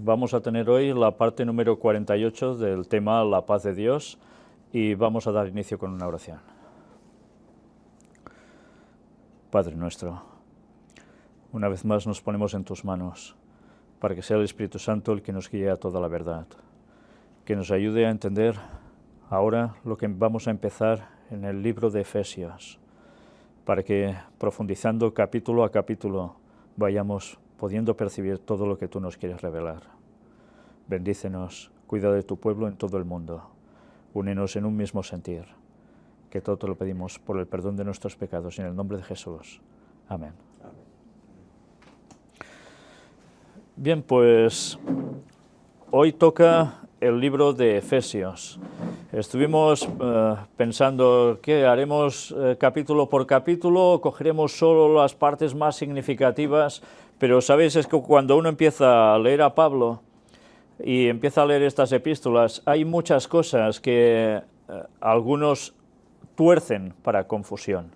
Vamos a tener hoy la parte número 48 del tema La paz de Dios y vamos a dar inicio con una oración. Padre nuestro, una vez más nos ponemos en tus manos para que sea el Espíritu Santo el que nos guíe a toda la verdad, que nos ayude a entender ahora lo que vamos a empezar en el libro de Efesios, para que profundizando capítulo a capítulo vayamos pudiendo percibir todo lo que tú nos quieres revelar. Bendícenos, cuida de tu pueblo en todo el mundo, únenos en un mismo sentir, que todo te lo pedimos por el perdón de nuestros pecados y en el nombre de Jesús. Amén. Bien, pues hoy toca el libro de Efesios. Estuvimos pensando que haremos capítulo por capítulo, o cogeremos solo las partes más significativas, pero sabéis, es que cuando uno empieza a leer a Pablo y empieza a leer estas epístolas, hay muchas cosas que algunos tuercen para confusión.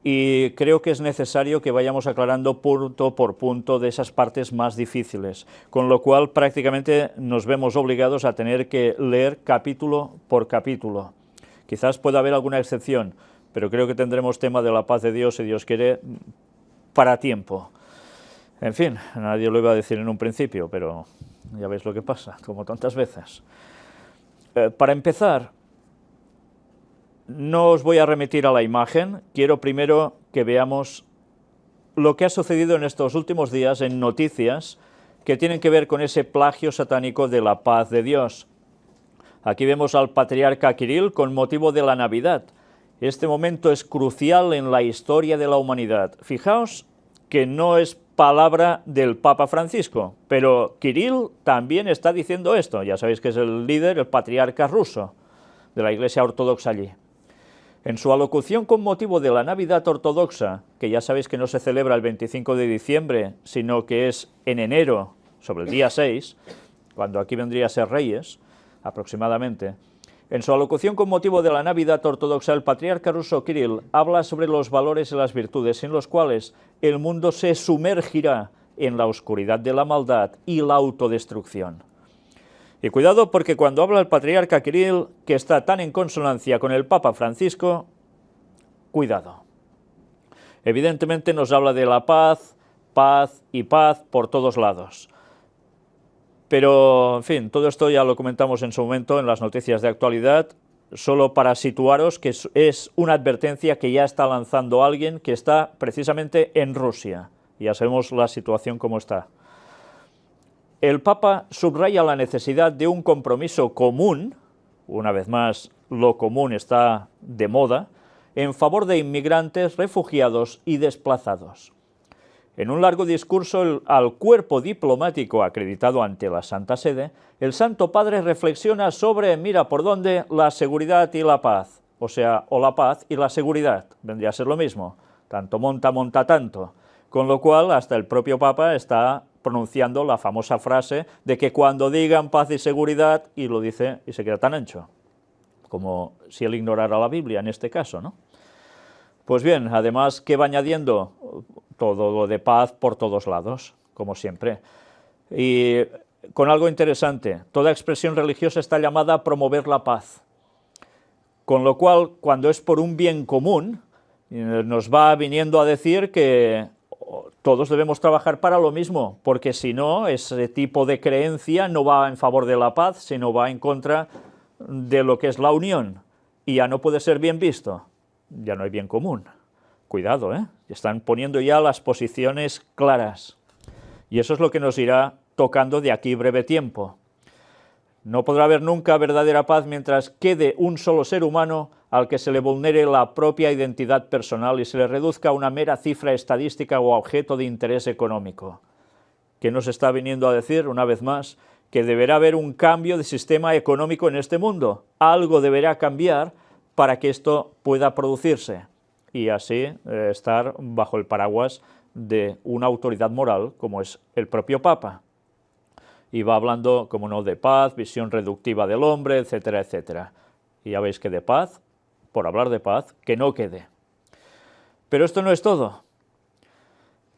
Y creo que es necesario que vayamos aclarando punto por punto de esas partes más difíciles, con lo cual prácticamente nos vemos obligados a tener que leer capítulo por capítulo. Quizás pueda haber alguna excepción, pero creo que tendremos tema de la paz de Dios, si Dios quiere, para tiempo. En fin, nadie lo iba a decir en un principio, pero ya veis lo que pasa, como tantas veces. Para empezar, no os voy a remitir a la imagen, quiero primero que veamos lo que ha sucedido en estos últimos días en noticias que tienen que ver con ese plagio satánico de la paz de Dios. Aquí vemos al patriarca Kirill con motivo de la Navidad. Este momento es crucial en la historia de la humanidad. Fijaos que no es palabra del Papa Francisco, pero Kirill también está diciendo esto. Ya sabéis que es el líder, el patriarca ruso de la Iglesia Ortodoxa allí. En su alocución con motivo de la Navidad ortodoxa, que ya sabéis que no se celebra el 25 de diciembre, sino que es en enero, sobre el día 6, cuando aquí vendría a ser Reyes, aproximadamente, en su alocución con motivo de la Navidad ortodoxa, el patriarca ruso Kirill habla sobre los valores y las virtudes en los cuales el mundo se sumergirá en la oscuridad de la maldad y la autodestrucción. Y cuidado, porque cuando habla el patriarca Kirill, que está tan en consonancia con el Papa Francisco, cuidado. Evidentemente nos habla de la paz, paz y paz por todos lados. Pero, en fin, todo esto ya lo comentamos en su momento en las noticias de actualidad, solo para situaros que es una advertencia que ya está lanzando alguien que está precisamente en Rusia. Ya sabemos la situación como está. El Papa subraya la necesidad de un compromiso común, una vez más, lo común está de moda, en favor de inmigrantes, refugiados y desplazados. En un largo discurso al cuerpo diplomático acreditado ante la Santa Sede, el Santo Padre reflexiona sobre, mira por dónde, la seguridad y la paz, o sea, o la paz y la seguridad, vendría a ser lo mismo, tanto monta, monta tanto, con lo cual hasta el propio Papa está pronunciando la famosa frase de que cuando digan paz y seguridad, y lo dice y se queda tan ancho, como si él ignorara la Biblia en este caso, ¿no? Pues bien, además, ¿qué va añadiendo? Todo lo de paz por todos lados, como siempre. Y con algo interesante, toda expresión religiosa está llamada a promover la paz, con lo cual, cuando es por un bien común, nos va viniendo a decir que todos debemos trabajar para lo mismo, porque si no, ese tipo de creencia no va en favor de la paz, sino va en contra de lo que es la unión, y ya no puede ser bien visto, ya no hay bien común. Cuidado, están poniendo ya las posiciones claras, y eso es lo que nos irá tocando de aquí breve tiempo. No podrá haber nunca verdadera paz mientras quede un solo ser humano al que se le vulnere la propia identidad personal y se le reduzca a una mera cifra estadística o objeto de interés económico. ¿Qué nos está viniendo a decir, una vez más? Que deberá haber un cambio de sistema económico en este mundo. Algo deberá cambiar para que esto pueda producirse y así estar bajo el paraguas de una autoridad moral como es el propio Papa. Y va hablando, como no, de paz, visión reductiva del hombre, etcétera, etcétera. Y ya veis que de paz, por hablar de paz, que no quede. Pero esto no es todo.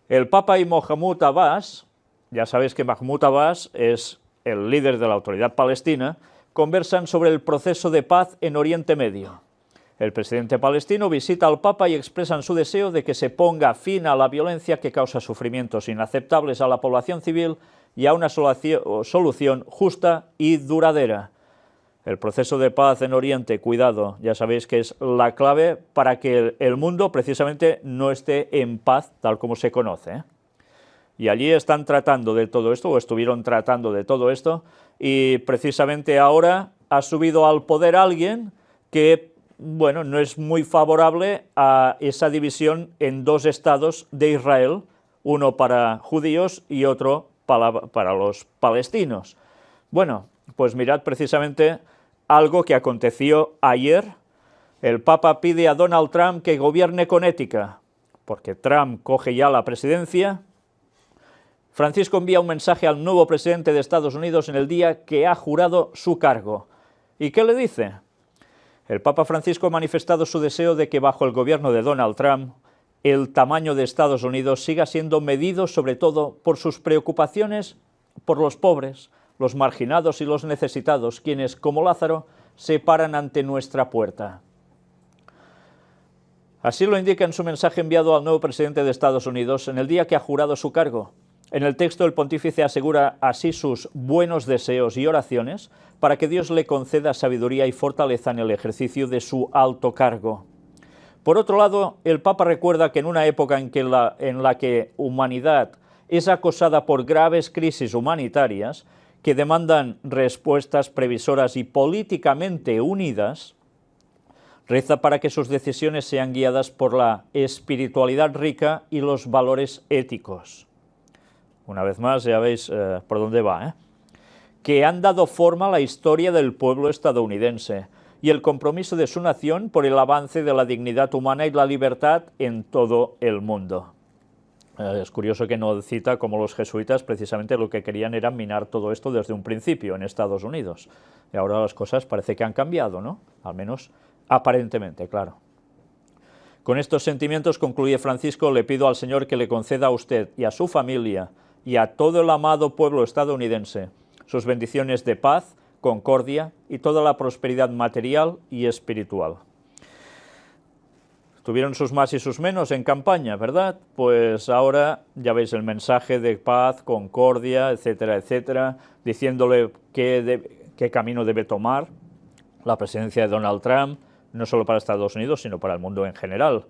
El Papa y Mohammud Abbas ya sabéis que Mahmoud Abbas es el líder de la Autoridad Palestina, conversan sobre el proceso de paz en Oriente Medio. El presidente palestino visita al Papa y expresan su deseo de que se ponga fin a la violencia que causa sufrimientos inaceptables a la población civil y a una solución justa y duradera. El proceso de paz en Oriente, cuidado, ya sabéis que es la clave para que el mundo precisamente no esté en paz tal como se conoce, ¿eh? Y allí están tratando de todo esto, o estuvieron tratando de todo esto, y precisamente ahora ha subido al poder alguien que, bueno, no es muy favorable a esa división en dos estados de Israel, uno para judíos y otro para los palestinos. Bueno, pues mirad precisamente algo que aconteció ayer. El Papa pide a Donald Trump que gobierne con ética, porque Trump coge ya la presidencia. Francisco envía un mensaje al nuevo presidente de Estados Unidos en el día que ha jurado su cargo. ¿Y qué le dice? El Papa Francisco ha manifestado su deseo de que bajo el gobierno de Donald Trump el tamaño de Estados Unidos siga siendo medido sobre todo por sus preocupaciones por los pobres, los marginados y los necesitados, quienes, como Lázaro, se paran ante nuestra puerta. Así lo indica en su mensaje enviado al nuevo presidente de Estados Unidos en el día que ha jurado su cargo. En el texto, el pontífice asegura así sus buenos deseos y oraciones para que Dios le conceda sabiduría y fortaleza en el ejercicio de su alto cargo. Por otro lado, el Papa recuerda que en una época en la que humanidad es acosada por graves crisis humanitarias que demandan respuestas previsoras y políticamente unidas, reza para que sus decisiones sean guiadas por la espiritualidad rica y los valores éticos. Una vez más, ya veis por dónde va, ¿eh? Que han dado forma a la historia del pueblo estadounidense y el compromiso de su nación por el avance de la dignidad humana y la libertad en todo el mundo. Es curioso que no cita como los jesuitas precisamente lo que querían era minar todo esto desde un principio en Estados Unidos. Y ahora las cosas parece que han cambiado, ¿no? Al menos aparentemente, claro. Con estos sentimientos, concluye Francisco, le pido al Señor que le conceda a usted y a su familia y a todo el amado pueblo estadounidense sus bendiciones de paz, concordia y toda la prosperidad material y espiritual. Tuvieron sus más y sus menos en campaña, ¿verdad? Pues ahora ya veis el mensaje de paz, concordia, etcétera, etcétera, diciéndole qué camino debe tomar la presidencia de Donald Trump, no solo para Estados Unidos, sino para el mundo en general.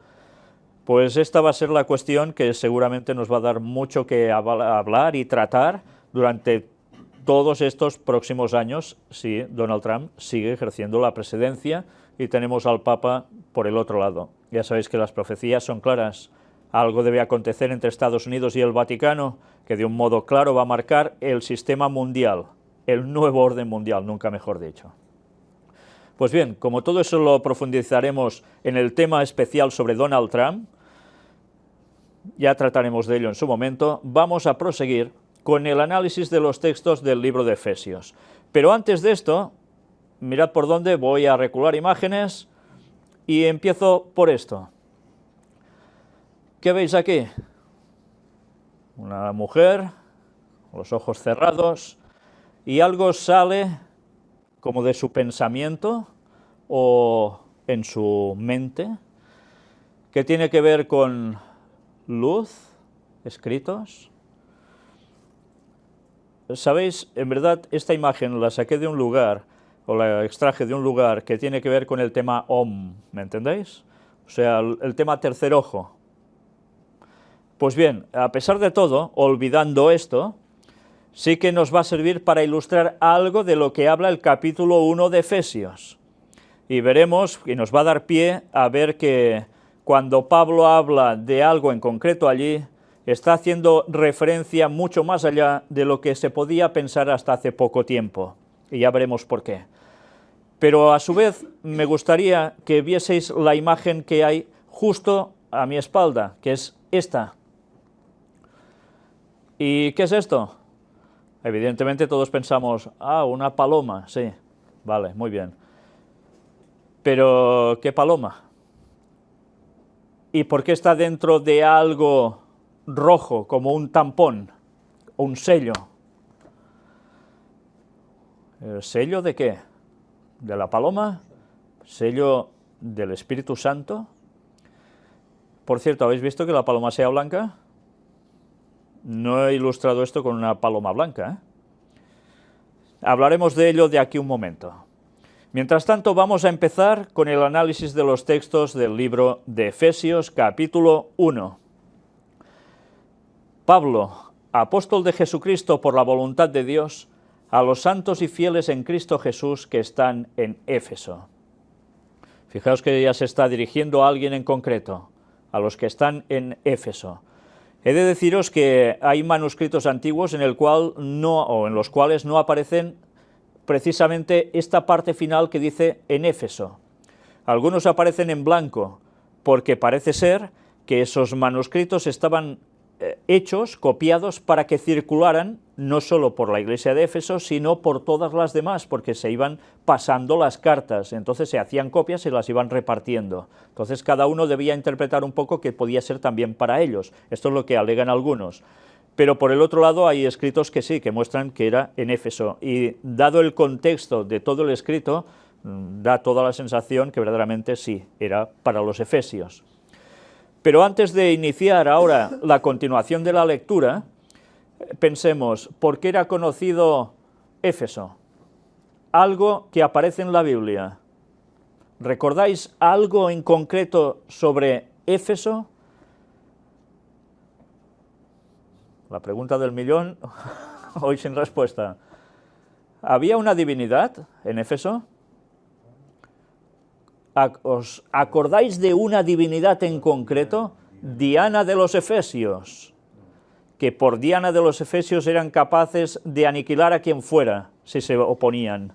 Pues esta va a ser la cuestión que seguramente nos va a dar mucho que hablar y tratar durante todos estos próximos años, si Donald Trump sigue ejerciendo la presidencia y tenemos al Papa por el otro lado. Ya sabéis que las profecías son claras. Algo debe acontecer entre Estados Unidos y el Vaticano, que de un modo claro va a marcar el sistema mundial, el nuevo orden mundial, nunca mejor dicho. Pues bien, como todo eso lo profundizaremos en el tema especial sobre Donald Trump, ya trataremos de ello en su momento, vamos a proseguir con el análisis de los textos del libro de Efesios. Pero antes de esto, mirad por dónde voy a recular imágenes y empiezo por esto. ¿Qué veis aquí? Una mujer, los ojos cerrados, y algo sale como de su pensamiento o en su mente, que tiene que ver con luz, escritos. ¿Sabéis? En verdad, esta imagen la saqué de un lugar, o la extraje de un lugar que tiene que ver con el tema Om, ¿me entendéis? O sea, el tema tercer ojo. Pues bien, a pesar de todo, olvidando esto, sí que nos va a servir para ilustrar algo de lo que habla el capítulo 1 de Efesios. Y veremos, y nos va a dar pie a ver que cuando Pablo habla de algo en concreto allí, está haciendo referencia mucho más allá de lo que se podía pensar hasta hace poco tiempo, y ya veremos por qué. Pero a su vez me gustaría que vieseis la imagen que hay justo a mi espalda, que es esta. ¿Y qué es esto? Evidentemente todos pensamos, una paloma, sí, vale, muy bien. Pero, ¿qué paloma? ¿Y por qué está dentro de algo rojo, como un tampón? un sello. ¿El sello de qué? ¿De la paloma? ¿Sello del Espíritu Santo? Por cierto, ¿habéis visto que la paloma sea blanca? No he ilustrado esto con una paloma blanca, ¿eh? Hablaremos de ello de aquí un momento. Mientras tanto, vamos a empezar con el análisis de los textos del libro de Efesios, capítulo 1. Pablo, apóstol de Jesucristo por la voluntad de Dios, a los santos y fieles en Cristo Jesús que están en Éfeso. Fijaos que ya se está dirigiendo a alguien en concreto, a los que están en Éfeso. He de deciros que hay manuscritos antiguos en los cuales no aparecen precisamente esta parte final que dice en Éfeso. Algunos aparecen en blanco, porque parece ser que esos manuscritos estaban hechos, copiados, para que circularan no solo por la iglesia de Éfeso, sino por todas las demás, porque se iban pasando las cartas, entonces se hacían copias y las iban repartiendo. Entonces cada uno debía interpretar un poco que podía ser también para ellos. Esto es lo que alegan algunos. Pero por el otro lado hay escritos que sí, que muestran que era en Éfeso, y dado el contexto de todo el escrito, da toda la sensación que verdaderamente sí, era para los efesios. Pero antes de iniciar ahora la continuación de la lectura, pensemos, ¿por qué era conocido Éfeso? Algo que aparece en la Biblia. ¿Recordáis algo en concreto sobre Éfeso? La pregunta del millón, hoy sin respuesta. ¿Había una divinidad en Éfeso? ¿Os acordáis de una divinidad en concreto? Diana de los Efesios, que por Diana de los Efesios eran capaces de aniquilar a quien fuera, si se oponían.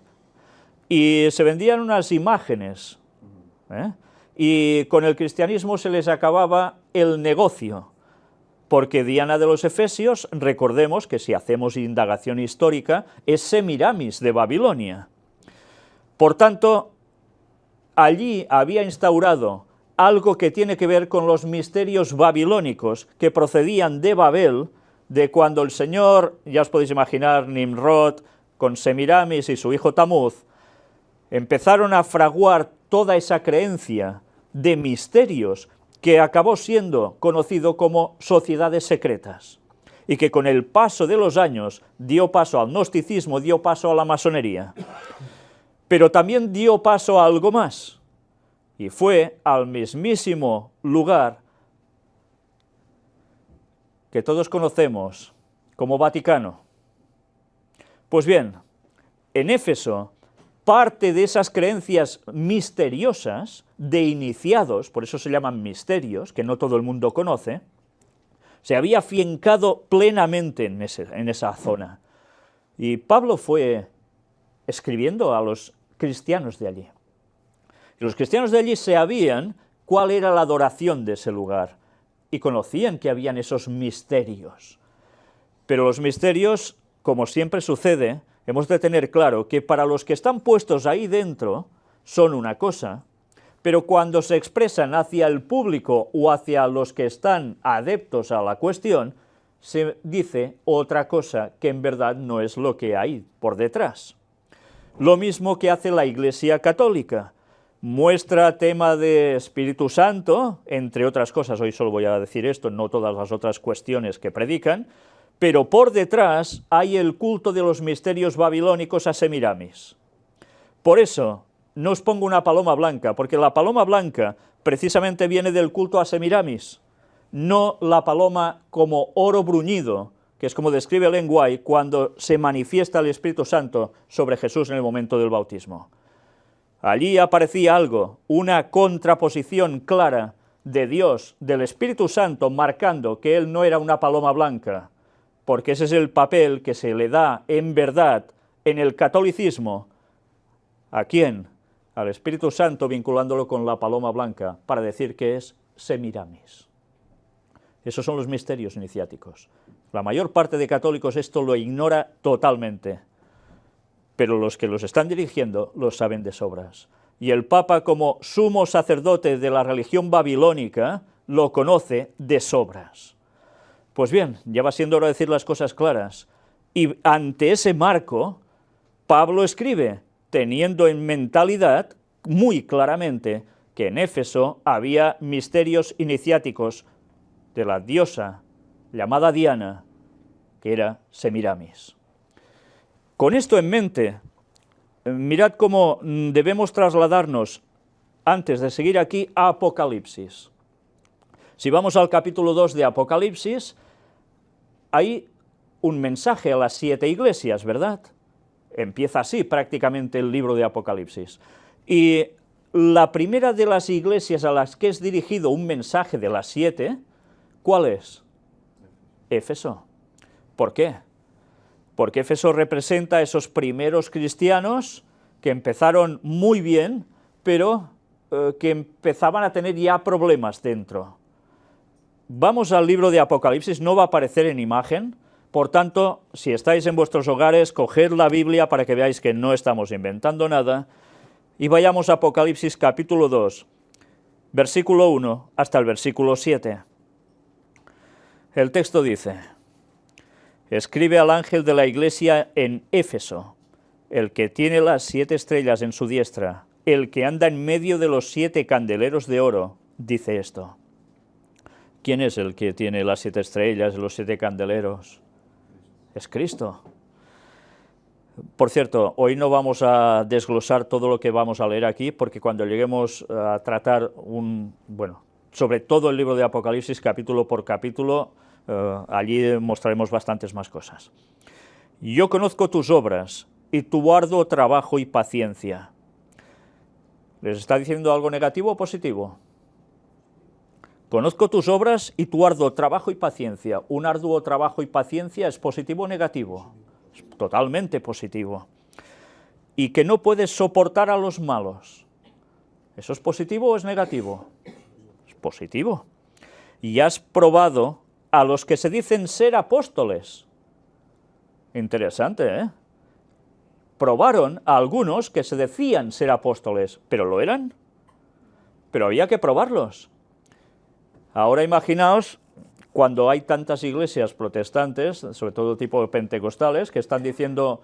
Y se vendían unas imágenes, y con el cristianismo se les acababa el negocio, porque Diana de los Efesios, recordemos que si hacemos indagación histórica, es Semiramis de Babilonia. Por tanto, allí había instaurado algo que tiene que ver con los misterios babilónicos que procedían de Babel, de cuando el Señor, ya os podéis imaginar, Nimrod, con Semiramis y su hijo Tamuz, empezaron a fraguar toda esa creencia de misterios que acabó siendo conocido como sociedades secretas, y que con el paso de los años dio paso al gnosticismo, dio paso a la masonería. Pero también dio paso a algo más, y fue al mismísimo lugar que todos conocemos como Vaticano. Pues bien, en Éfeso, parte de esas creencias misteriosas de iniciados, por eso se llaman misterios, que no todo el mundo conoce, se había afincado plenamente en esa zona. Y Pablo fue escribiendo a los cristianos de allí. Y los cristianos de allí sabían cuál era la adoración de ese lugar, y conocían que habían esos misterios. Pero los misterios, como siempre sucede, hemos de tener claro que para los que están puestos ahí dentro son una cosa, pero cuando se expresan hacia el público o hacia los que están adeptos a la cuestión, se dice otra cosa que en verdad no es lo que hay por detrás. Lo mismo que hace la Iglesia Católica. Muestra tema de Espíritu Santo, entre otras cosas, hoy solo voy a decir esto, no todas las otras cuestiones que predican, pero por detrás hay el culto de los misterios babilónicos a Semiramis. Por eso, no os pongo una paloma blanca, porque la paloma blanca precisamente viene del culto a Semiramis, no la paloma como oro bruñido, que es como describe Ellen White cuando se manifiesta el Espíritu Santo sobre Jesús en el momento del bautismo. Allí aparecía algo, una contraposición clara de Dios, del Espíritu Santo, marcando que Él no era una paloma blanca, porque ese es el papel que se le da en verdad en el catolicismo. ¿A quién? Al Espíritu Santo, vinculándolo con la paloma blanca, para decir que es Semiramis. Esos son los misterios iniciáticos. La mayor parte de católicos esto lo ignora totalmente, pero los que los están dirigiendo lo saben de sobras. Y el Papa, como sumo sacerdote de la religión babilónica, lo conoce de sobras. Pues bien, ya va siendo hora de decir las cosas claras. Y ante ese marco, Pablo escribe, teniendo en mentalidad muy claramente que en Éfeso había misterios iniciáticos de la diosa llamada Diana, que era Semiramis. Con esto en mente, mirad cómo debemos trasladarnos, antes de seguir aquí, a Apocalipsis. Si vamos al capítulo 2 de Apocalipsis, hay un mensaje a las 7 iglesias, ¿verdad? Empieza así prácticamente el libro de Apocalipsis. Y la primera de las iglesias a las que es dirigido un mensaje de las 7, ¿cuál es? Éfeso. ¿Por qué? Porque Éfeso representa a esos primeros cristianos que empezaron muy bien, pero que empezaban a tener ya problemas dentro. Vamos al libro de Apocalipsis, no va a aparecer en imagen, por tanto, si estáis en vuestros hogares, coged la Biblia para que veáis que no estamos inventando nada, y vayamos a Apocalipsis capítulo 2, versículo 1 hasta el versículo 7. El texto dice: escribe al ángel de la iglesia en Éfeso, el que tiene las 7 estrellas en su diestra, el que anda en medio de los 7 candeleros de oro, dice esto. ¿Quién es el que tiene las 7 estrellas y los 7 candeleros? Es Cristo. Por cierto, hoy no vamos a desglosar todo lo que vamos a leer aquí, porque cuando lleguemos a tratar sobre todo el libro de Apocalipsis, capítulo por capítulo, allí mostraremos bastantes más cosas. Yo conozco tus obras y tu arduo trabajo y paciencia. ¿Les está diciendo algo negativo o positivo? Conozco tus obras y tu arduo trabajo y paciencia. ¿Un arduo trabajo y paciencia es positivo o negativo? Es totalmente positivo. Y que no puedes soportar a los malos. ¿Eso es positivo o es negativo? Es positivo. Y has probado a los que se dicen ser apóstoles. Interesante, ¿eh? Probaron a algunos que se decían ser apóstoles, pero ¿lo eran? Pero había que probarlos. Ahora imaginaos cuando hay tantas iglesias protestantes, sobre todo tipo pentecostales, que están diciendo,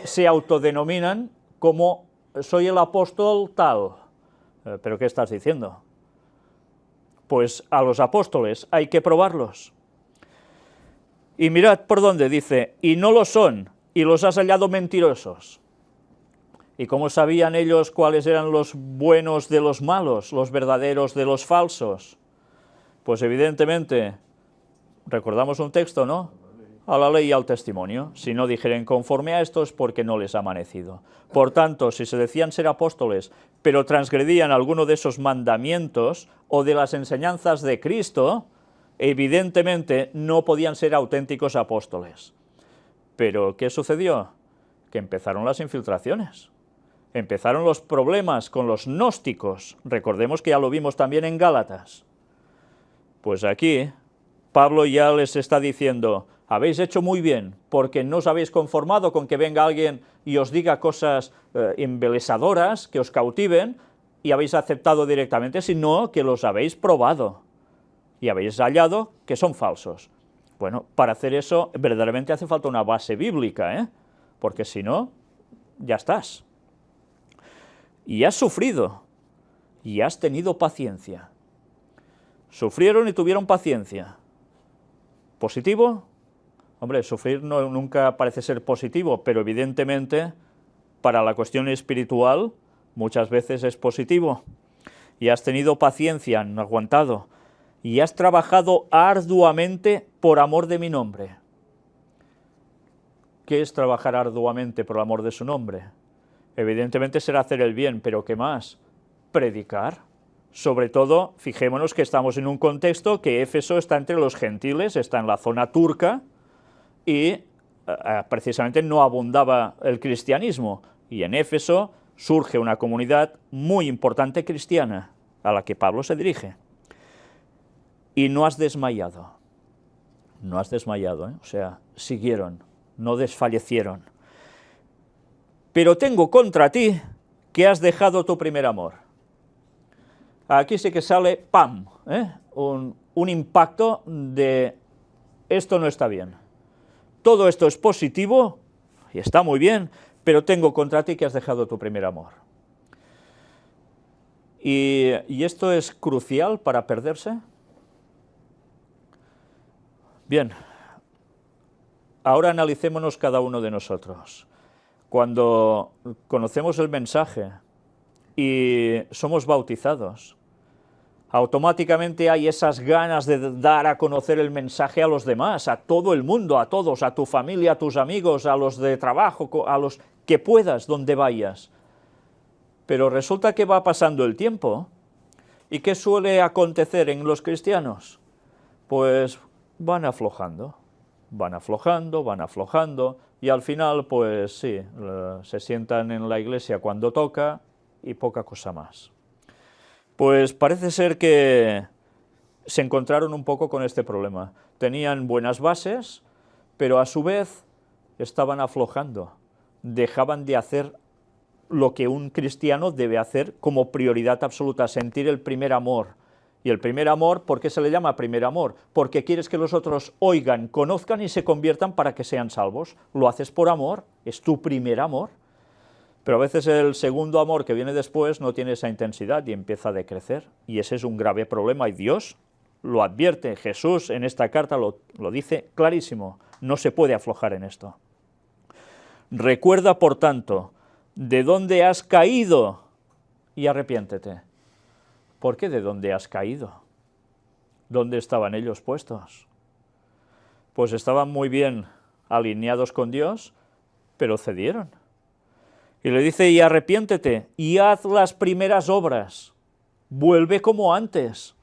se autodenominan como soy el apóstol tal. ¿Pero qué estás diciendo? Pues a los apóstoles hay que probarlos. Y mirad por dónde dice, y no lo son, y los has hallado mentirosos. ¿Y cómo sabían ellos cuáles eran los buenos de los malos, los verdaderos de los falsos? Pues evidentemente, recordamos un texto, ¿no? A la ley y al testimonio. Si no dijeren conforme a esto es porque no les ha amanecido. Por tanto, si se decían ser apóstoles, pero transgredían alguno de esos mandamientos o de las enseñanzas de Cristo, evidentemente no podían ser auténticos apóstoles. Pero, ¿qué sucedió? Que empezaron las infiltraciones. Empezaron los problemas con los gnósticos. Recordemos que ya lo vimos también en Gálatas. Pues aquí Pablo ya les está diciendo, habéis hecho muy bien, porque no os habéis conformado con que venga alguien y os diga cosas embelesadoras, que os cautiven, y habéis aceptado directamente, sino que los habéis probado, y habéis hallado que son falsos. Bueno, para hacer eso verdaderamente hace falta una base bíblica, ¿eh? Porque si no, ya estás. Y has sufrido, y has tenido paciencia. Sufrieron y tuvieron paciencia. ¿Positivo? Hombre, sufrir nunca parece ser positivo, pero evidentemente para la cuestión espiritual muchas veces es positivo. Y has tenido paciencia, han aguantado. Y has trabajado arduamente por amor de mi nombre. ¿Qué es trabajar arduamente por amor de su nombre? Evidentemente será hacer el bien, pero ¿qué más? Predicar. Sobre todo, fijémonos que estamos en un contexto que Éfeso está entre los gentiles, está en la zona turca, y precisamente no abundaba el cristianismo. Y en Éfeso surge una comunidad muy importante cristiana, a la que Pablo se dirige. Y no has desmayado. No has desmayado, ¿eh? O sea, siguieron, no desfallecieron. Pero tengo contra ti que has dejado tu primer amor. Aquí sí que sale, ¡pam!, un impacto de esto no está bien. Todo esto es positivo y está muy bien, pero tengo contra ti que has dejado tu primer amor. ¿Y esto es crucial para perderse? Bien, ahora analicémonos cada uno de nosotros. Cuando conocemos el mensaje y somos bautizados, automáticamente hay esas ganas de dar a conocer el mensaje a los demás, a todo el mundo, a todos, a tu familia, a tus amigos, a los de trabajo, a los que puedas, donde vayas. Pero resulta que va pasando el tiempo, ¿y qué suele acontecer en los cristianos? Pues van aflojando, y al final, pues sí, se sientan en la iglesia cuando toca y poca cosa más. Pues parece ser que se encontraron un poco con este problema. Tenían buenas bases, pero a su vez estaban aflojando, dejaban de hacer lo que un cristiano debe hacer como prioridad absoluta, sentir el primer amor. Y el primer amor, ¿por qué se le llama primer amor? Porque quieres que los otros oigan, conozcan y se conviertan para que sean salvos. Lo haces por amor, es tu primer amor. Pero a veces el segundo amor que viene después no tiene esa intensidad y empieza a decrecer. Y ese es un grave problema y Dios lo advierte. Jesús en esta carta lo dice clarísimo. No se puede aflojar en esto. Recuerda, por tanto, de dónde has caído y arrepiéntete. ¿Por qué de dónde has caído? ¿Dónde estaban ellos puestos? Pues estaban muy bien alineados con Dios, pero cedieron. Y le dice, y arrepiéntete, y haz las primeras obras, vuelve como antes.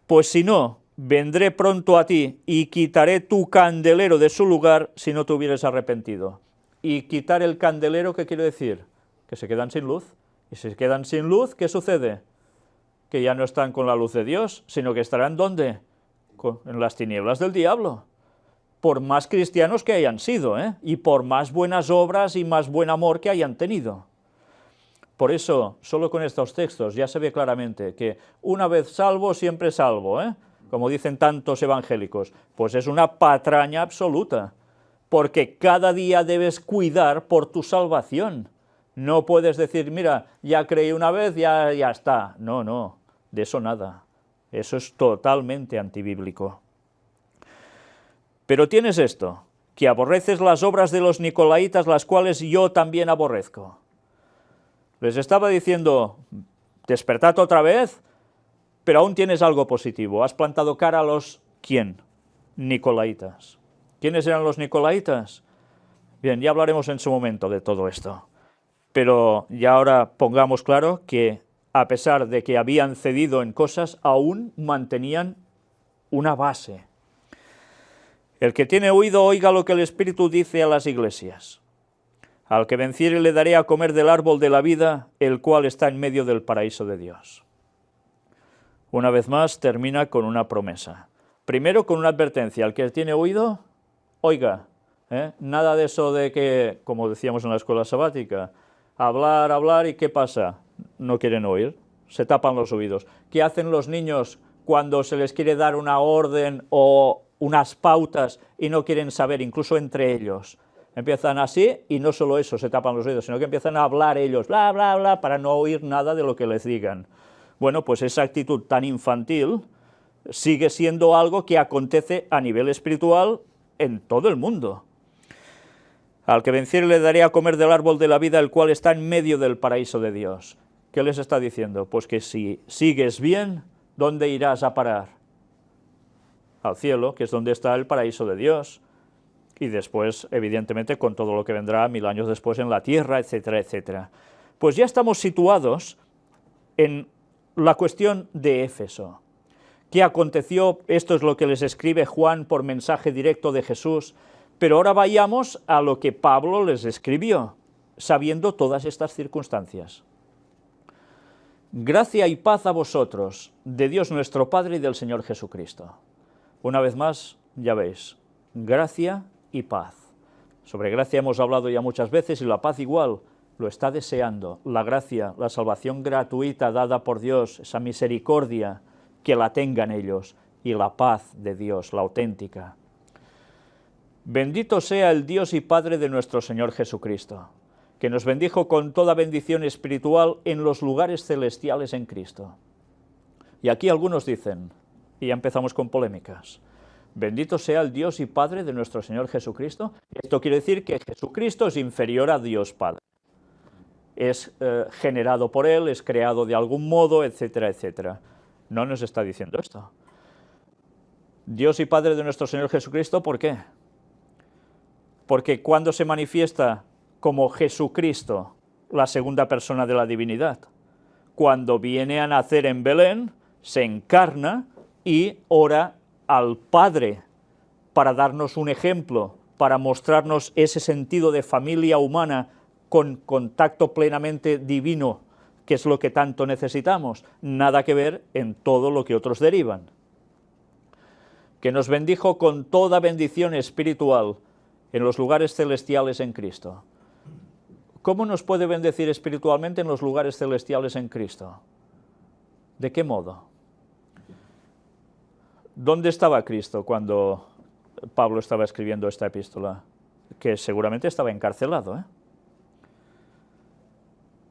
Pues si no, vendré pronto a ti y quitaré tu candelero de su lugar si no te hubieras arrepentido. Y quitar el candelero, ¿qué quiere decir? Que se quedan sin luz. Y si se quedan sin luz, ¿qué sucede? Que ya no están con la luz de Dios, sino que estarán ¿dónde? En las tinieblas del diablo. Por más cristianos que hayan sido, y por más buenas obras y más buen amor que hayan tenido. Por eso, solo con estos textos ya se ve claramente que una vez salvo, siempre salvo, como dicen tantos evangélicos, pues es una patraña absoluta, porque cada día debes cuidar por tu salvación. No puedes decir, mira, ya creí una vez, ya está. No, de eso nada. Eso es totalmente antibíblico. Pero tienes esto, que aborreces las obras de los nicolaitas, las cuales yo también aborrezco. Les estaba diciendo, despertad otra vez, pero aún tienes algo positivo. Has plantado cara a los, ¿quién? Nicolaitas. ¿Quiénes eran los nicolaitas? Bien, ya hablaremos en su momento de todo esto. Pero ya ahora pongamos claro que, a pesar de que habían cedido en cosas, aún mantenían una base. El que tiene oído, oiga lo que el Espíritu dice a las iglesias. Al que venciere le daré a comer del árbol de la vida, el cual está en medio del paraíso de Dios. Una vez más termina con una promesa. Primero con una advertencia. Al que tiene oído, oiga. Nada de eso de que, como decíamos en la escuela sabática, hablar y ¿qué pasa? No quieren oír, se tapan los oídos. ¿Qué hacen los niños cuando se les quiere dar una orden o unas pautas y no quieren saber, incluso entre ellos? Empiezan así y no solo eso, se tapan los oídos, sino que empiezan a hablar ellos, bla, bla, bla, para no oír nada de lo que les digan. Bueno, pues esa actitud tan infantil sigue siendo algo que acontece a nivel espiritual en todo el mundo. Al que venciere le daré a comer del árbol de la vida, el cual está en medio del paraíso de Dios. ¿Qué les está diciendo? Pues que si sigues bien, ¿dónde irás a parar? Al cielo, que es donde está el paraíso de Dios. Y después, evidentemente, con todo lo que vendrá 1000 años después en la tierra, etcétera, etcétera. Pues ya estamos situados en la cuestión de Éfeso. ¿Qué aconteció? Esto es lo que les escribe Juan por mensaje directo de Jesús. Pero ahora vayamos a lo que Pablo les escribió, sabiendo todas estas circunstancias. Gracia y paz a vosotros, de Dios nuestro Padre y del Señor Jesucristo. Una vez más, ya veis, gracia y paz. Sobre gracia hemos hablado ya muchas veces y la paz igual lo está deseando. La gracia, la salvación gratuita dada por Dios, esa misericordia, que la tengan ellos. y la paz de Dios, la auténtica. Bendito sea el Dios y Padre de nuestro Señor Jesucristo, que nos bendijo con toda bendición espiritual en los lugares celestiales en Cristo. Y aquí algunos dicen, y ya empezamos con polémicas, bendito sea el Dios y Padre de nuestro Señor Jesucristo. Esto quiere decir que Jesucristo es inferior a Dios Padre. Es generado por Él, es creado de algún modo, etcétera, etcétera. No nos está diciendo esto. Dios y Padre de nuestro Señor Jesucristo, ¿por qué? Porque cuando se manifiesta como Jesucristo, la segunda persona de la divinidad, cuando viene a nacer en Belén, se encarna y ora al Padre para darnos un ejemplo, para mostrarnos ese sentido de familia humana con contacto plenamente divino, que es lo que tanto necesitamos, nada que ver en todo lo que otros derivan. Que nos bendijo con toda bendición espiritual en los lugares celestiales en Cristo. ¿Cómo nos puede bendecir espiritualmente en los lugares celestiales en Cristo? ¿De qué modo? ¿Dónde estaba Cristo cuando Pablo estaba escribiendo esta epístola? Que seguramente estaba encarcelado, ¿eh?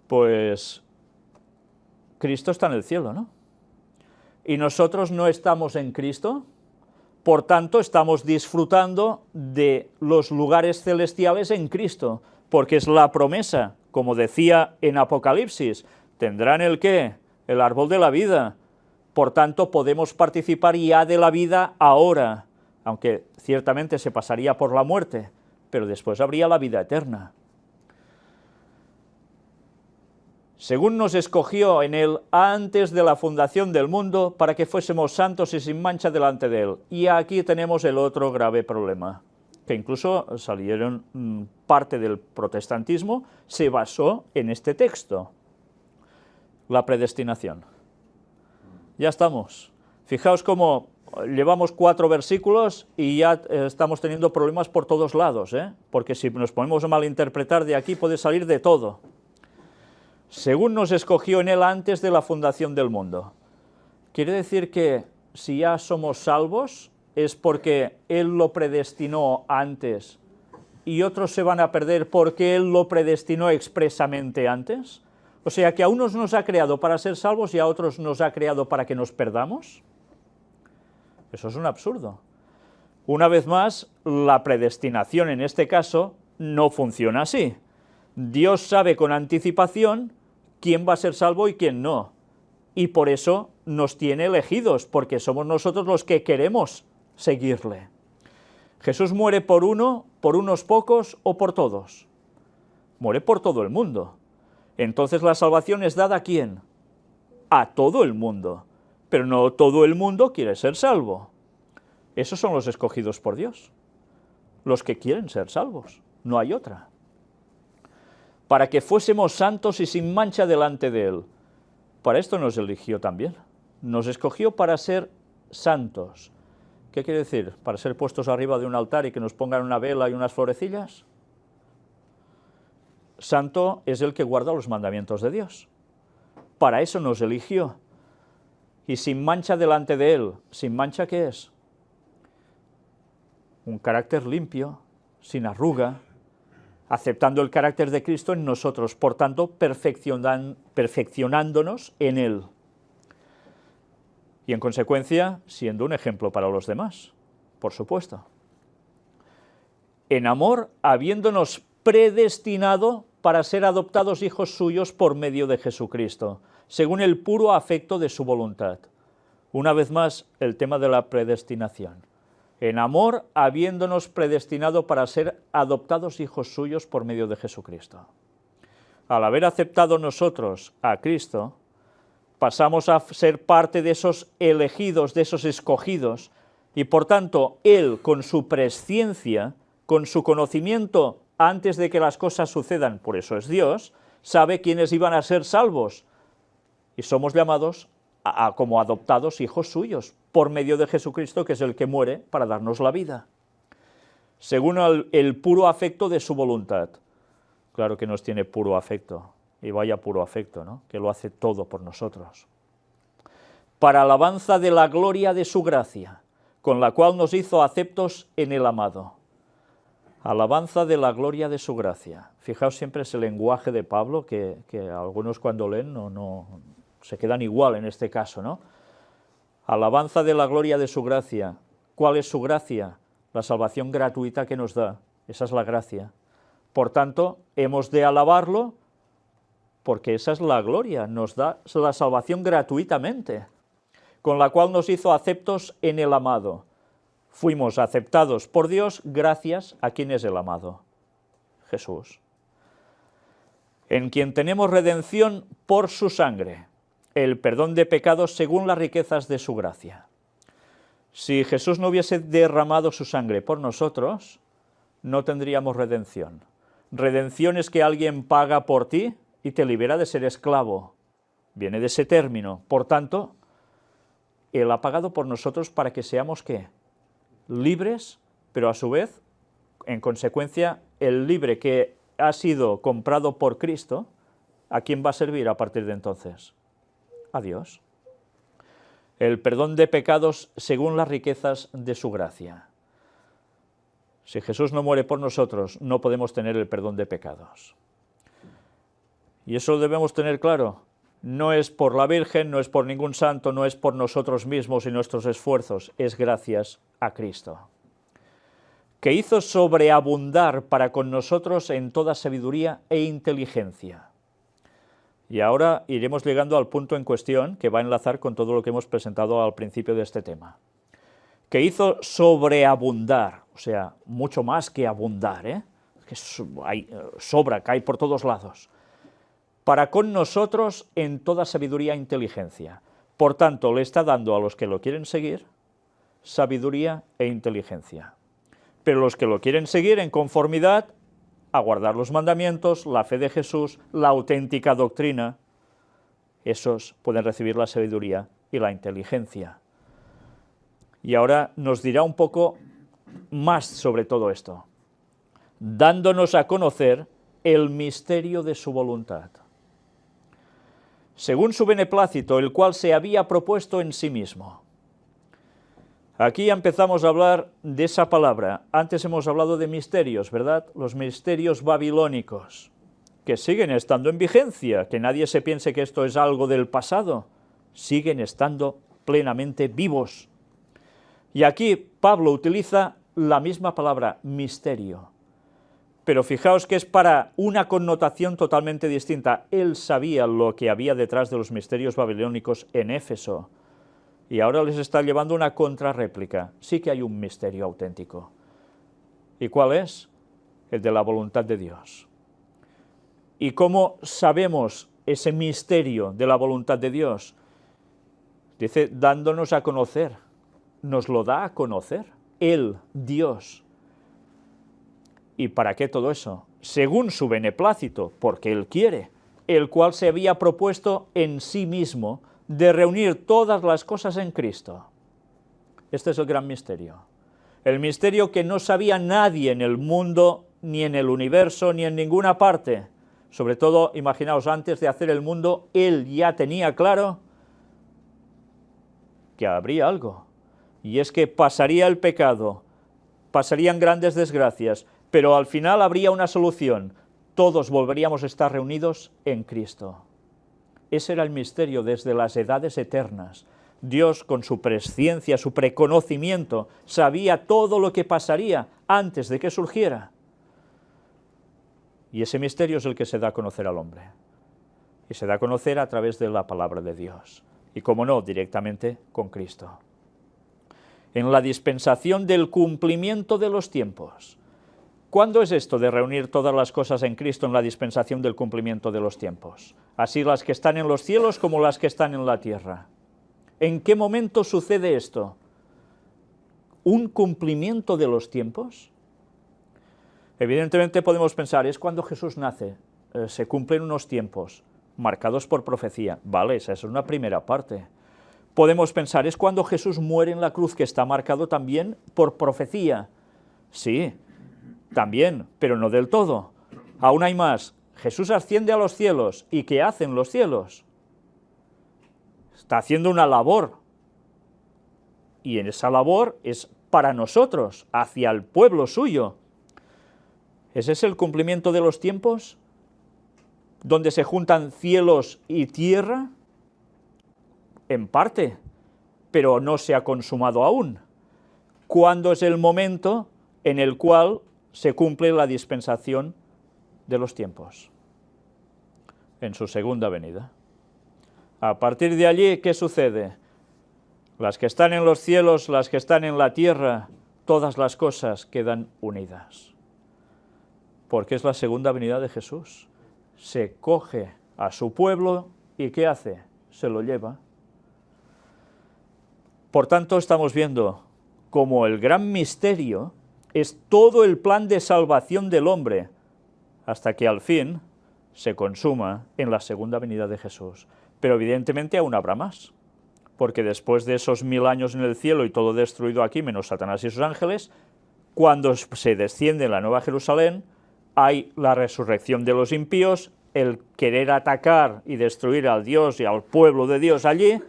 Pues Cristo está en el cielo, ¿no? Y nosotros no estamos en Cristo, por tanto estamos disfrutando de los lugares celestiales en Cristo, porque es la promesa, como decía en Apocalipsis, tendrán el ¿qué? El árbol de la vida. Por tanto, podemos participar ya de la vida ahora, aunque ciertamente se pasaría por la muerte, pero después habría la vida eterna. Según nos escogió en Él antes de la fundación del mundo, para que fuésemos santos y sin mancha delante de Él. Y aquí tenemos el otro grave problema, que incluso salieron parte del protestantismo, se basó en este texto, la predestinación. Ya estamos. Fijaos cómo llevamos 4 versículos y ya estamos teniendo problemas por todos lados, ¿eh? Porque si nos ponemos a malinterpretar de aquí puede salir de todo. Según nos escogió en Él antes de la fundación del mundo. Quiere decir que si ya somos salvos es porque Él lo predestinó antes y otros se van a perder porque Él lo predestinó expresamente antes. O sea que a unos nos ha creado para ser salvos y a otros nos ha creado para que nos perdamos. Eso es un absurdo. Una vez más, la predestinación en este caso no funciona así. Dios sabe con anticipación quién va a ser salvo y quién no. Y por eso nos tiene elegidos, porque somos nosotros los que queremos seguirle. Jesús muere por uno, por unos pocos o por todos. Muere por todo el mundo. Entonces la salvación es dada ¿a quién? A todo el mundo. Pero no todo el mundo quiere ser salvo. Esos son los escogidos por Dios. Los que quieren ser salvos. No hay otra. Para que fuésemos santos y sin mancha delante de Él. Para esto nos eligió también. Nos escogió para ser santos. ¿Qué quiere decir? ¿Para ser puestos arriba de un altar y que nos pongan una vela y unas florecillas? Santo es el que guarda los mandamientos de Dios. Para eso nos eligió. Y sin mancha delante de Él. ¿Sin mancha qué es? Un carácter limpio, sin arruga, aceptando el carácter de Cristo en nosotros, por tanto, perfeccionándonos en Él. Y en consecuencia, siendo un ejemplo para los demás, por supuesto. En amor, habiéndonos predestinado para ser adoptados hijos suyos por medio de Jesucristo, según el puro afecto de su voluntad. Una vez más, el tema de la predestinación. En amor, habiéndonos predestinado para ser adoptados hijos suyos por medio de Jesucristo. Al haber aceptado nosotros a Cristo, pasamos a ser parte de esos elegidos, de esos escogidos, y por tanto, Él, con su presciencia, con su conocimiento antes de que las cosas sucedan, por eso es Dios, sabe quiénes iban a ser salvos, y somos llamados como adoptados hijos suyos, por medio de Jesucristo, que es el que muere para darnos la vida, según el puro afecto de su voluntad. Claro que nos tiene puro afecto, y vaya puro afecto, ¿no? Que lo hace todo por nosotros. para alabanza de la gloria de su gracia, con la cual nos hizo aceptos en el amado. Alabanza de la gloria de su gracia. Fijaos siempre ese lenguaje de Pablo, que algunos cuando leen no se quedan igual en este caso, ¿no? Alabanza de la gloria de su gracia. ¿Cuál es su gracia? La salvación gratuita que nos da. Esa es la gracia. Por tanto, hemos de alabarlo porque esa es la gloria, nos da la salvación gratuitamente, con la cual nos hizo aceptos en el amado. Fuimos aceptados por Dios gracias a quien es el amado, Jesús, en quien tenemos redención por su sangre, el perdón de pecados según las riquezas de su gracia. Si Jesús no hubiese derramado su sangre por nosotros, no tendríamos redención. Redención es que alguien paga por ti y te libera de ser esclavo. Viene de ese término. Por tanto, Él ha pagado por nosotros para que seamos, ¿qué? Libres, pero a su vez, en consecuencia, el libre que ha sido comprado por Cristo, ¿a quién va a servir a partir de entonces? A Dios. El perdón de pecados según las riquezas de su gracia. Si Jesús no muere por nosotros, no podemos tener el perdón de pecados. Y eso lo debemos tener claro. No es por la Virgen, no es por ningún santo, no es por nosotros mismos y nuestros esfuerzos, es gracias a Cristo, que hizo sobreabundar para con nosotros en toda sabiduría e inteligencia. Y ahora iremos llegando al punto en cuestión, que va a enlazar con todo lo que hemos presentado al principio de este tema. Que hizo sobreabundar, o sea, mucho más que abundar, que sobra, cae por todos lados, para con nosotros en toda sabiduría e inteligencia. Por tanto, le está dando a los que lo quieren seguir sabiduría e inteligencia. Pero los que lo quieren seguir en conformidad a guardar los mandamientos, la fe de Jesús, la auténtica doctrina, esos pueden recibir la sabiduría y la inteligencia. Y ahora nos dirá un poco más sobre todo esto, dándonos a conocer el misterio de su voluntad, según su beneplácito, el cual se había propuesto en sí mismo. Aquí empezamos a hablar de esa palabra. Antes hemos hablado de misterios, ¿verdad? Los misterios babilónicos, que siguen estando en vigencia, que nadie se piense que esto es algo del pasado, siguen estando plenamente vivos. Y aquí Pablo utiliza la misma palabra, misterio. Pero fijaos que es para una connotación totalmente distinta. Él sabía lo que había detrás de los misterios babilónicos en Éfeso. Y ahora les está llevando una contrarréplica. Sí que hay un misterio auténtico. ¿Y cuál es? El de la voluntad de Dios. ¿Y cómo sabemos ese misterio de la voluntad de Dios? Dice, dándonos a conocer. Nos lo da a conocer. Él, Dios. ¿Y para qué todo eso? Según su beneplácito, porque Él quiere, el cual se había propuesto en sí mismo de reunir todas las cosas en Cristo. Este es el gran misterio. El misterio que no sabía nadie en el mundo, ni en el universo, ni en ninguna parte. Sobre todo, imaginaos, antes de hacer el mundo, Él ya tenía claro que habría algo. Y es que pasaría el pecado, pasarían grandes desgracias, pero al final habría una solución. Todos volveríamos a estar reunidos en Cristo. Ese era el misterio desde las edades eternas. Dios, con su presciencia, su preconocimiento, sabía todo lo que pasaría antes de que surgiera. Y ese misterio es el que se da a conocer al hombre. Y se da a conocer a través de la palabra de Dios. Y, como no, directamente con Cristo. En la dispensación del cumplimiento de los tiempos. ¿Cuándo es esto de reunir todas las cosas en Cristo en la dispensación del cumplimiento de los tiempos? Así las que están en los cielos como las que están en la tierra. ¿En qué momento sucede esto? ¿Un cumplimiento de los tiempos? Evidentemente podemos pensar, es cuando Jesús nace, se cumplen unos tiempos marcados por profecía. Vale, esa es una primera parte. Podemos pensar, es cuando Jesús muere en la cruz, que está marcado también por profecía. Sí, también, pero no del todo. Aún hay más. Jesús asciende a los cielos. ¿Y qué hacen los cielos? está haciendo una labor, y en esa labor es para nosotros, hacia el pueblo suyo. ¿Ese es el cumplimiento de los tiempos? ¿Donde se juntan cielos y tierra? En parte, pero no se ha consumado aún. ¿Cuándo es el momento en el cual se cumple la dispensación de los tiempos? En su segunda venida. A partir de allí, ¿qué sucede? Las que están en los cielos, las que están en la tierra, todas las cosas quedan unidas. Porque es la segunda venida de Jesús. Se coge a su pueblo y ¿qué hace? Se lo lleva. Por tanto, estamos viendo como el gran misterio es todo el plan de salvación del hombre, hasta que al fin se consuma en la segunda venida de Jesús. Pero evidentemente aún habrá más, porque después de esos 1000 años en el cielo y todo destruido aquí, menos Satanás y sus ángeles, cuando se desciende en la Nueva Jerusalén, hay la resurrección de los impíos, el querer atacar y destruir al Dios y al pueblo de Dios allí.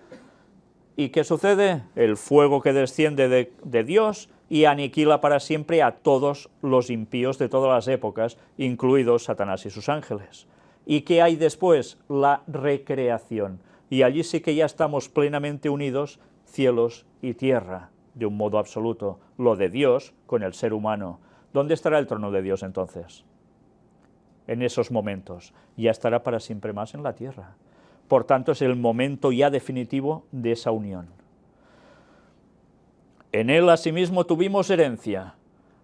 ¿Y qué sucede? El fuego que desciende de Dios y aniquila para siempre a todos los impíos de todas las épocas, incluidos Satanás y sus ángeles. ¿Y qué hay después? La recreación. Y allí sí que ya estamos plenamente unidos, cielos y tierra, de un modo absoluto, lo de Dios con el ser humano. ¿Dónde estará el trono de Dios entonces? En esos momentos. Ya estará para siempre más en la tierra. Por tanto, es el momento ya definitivo de esa unión. En él, asimismo, tuvimos herencia,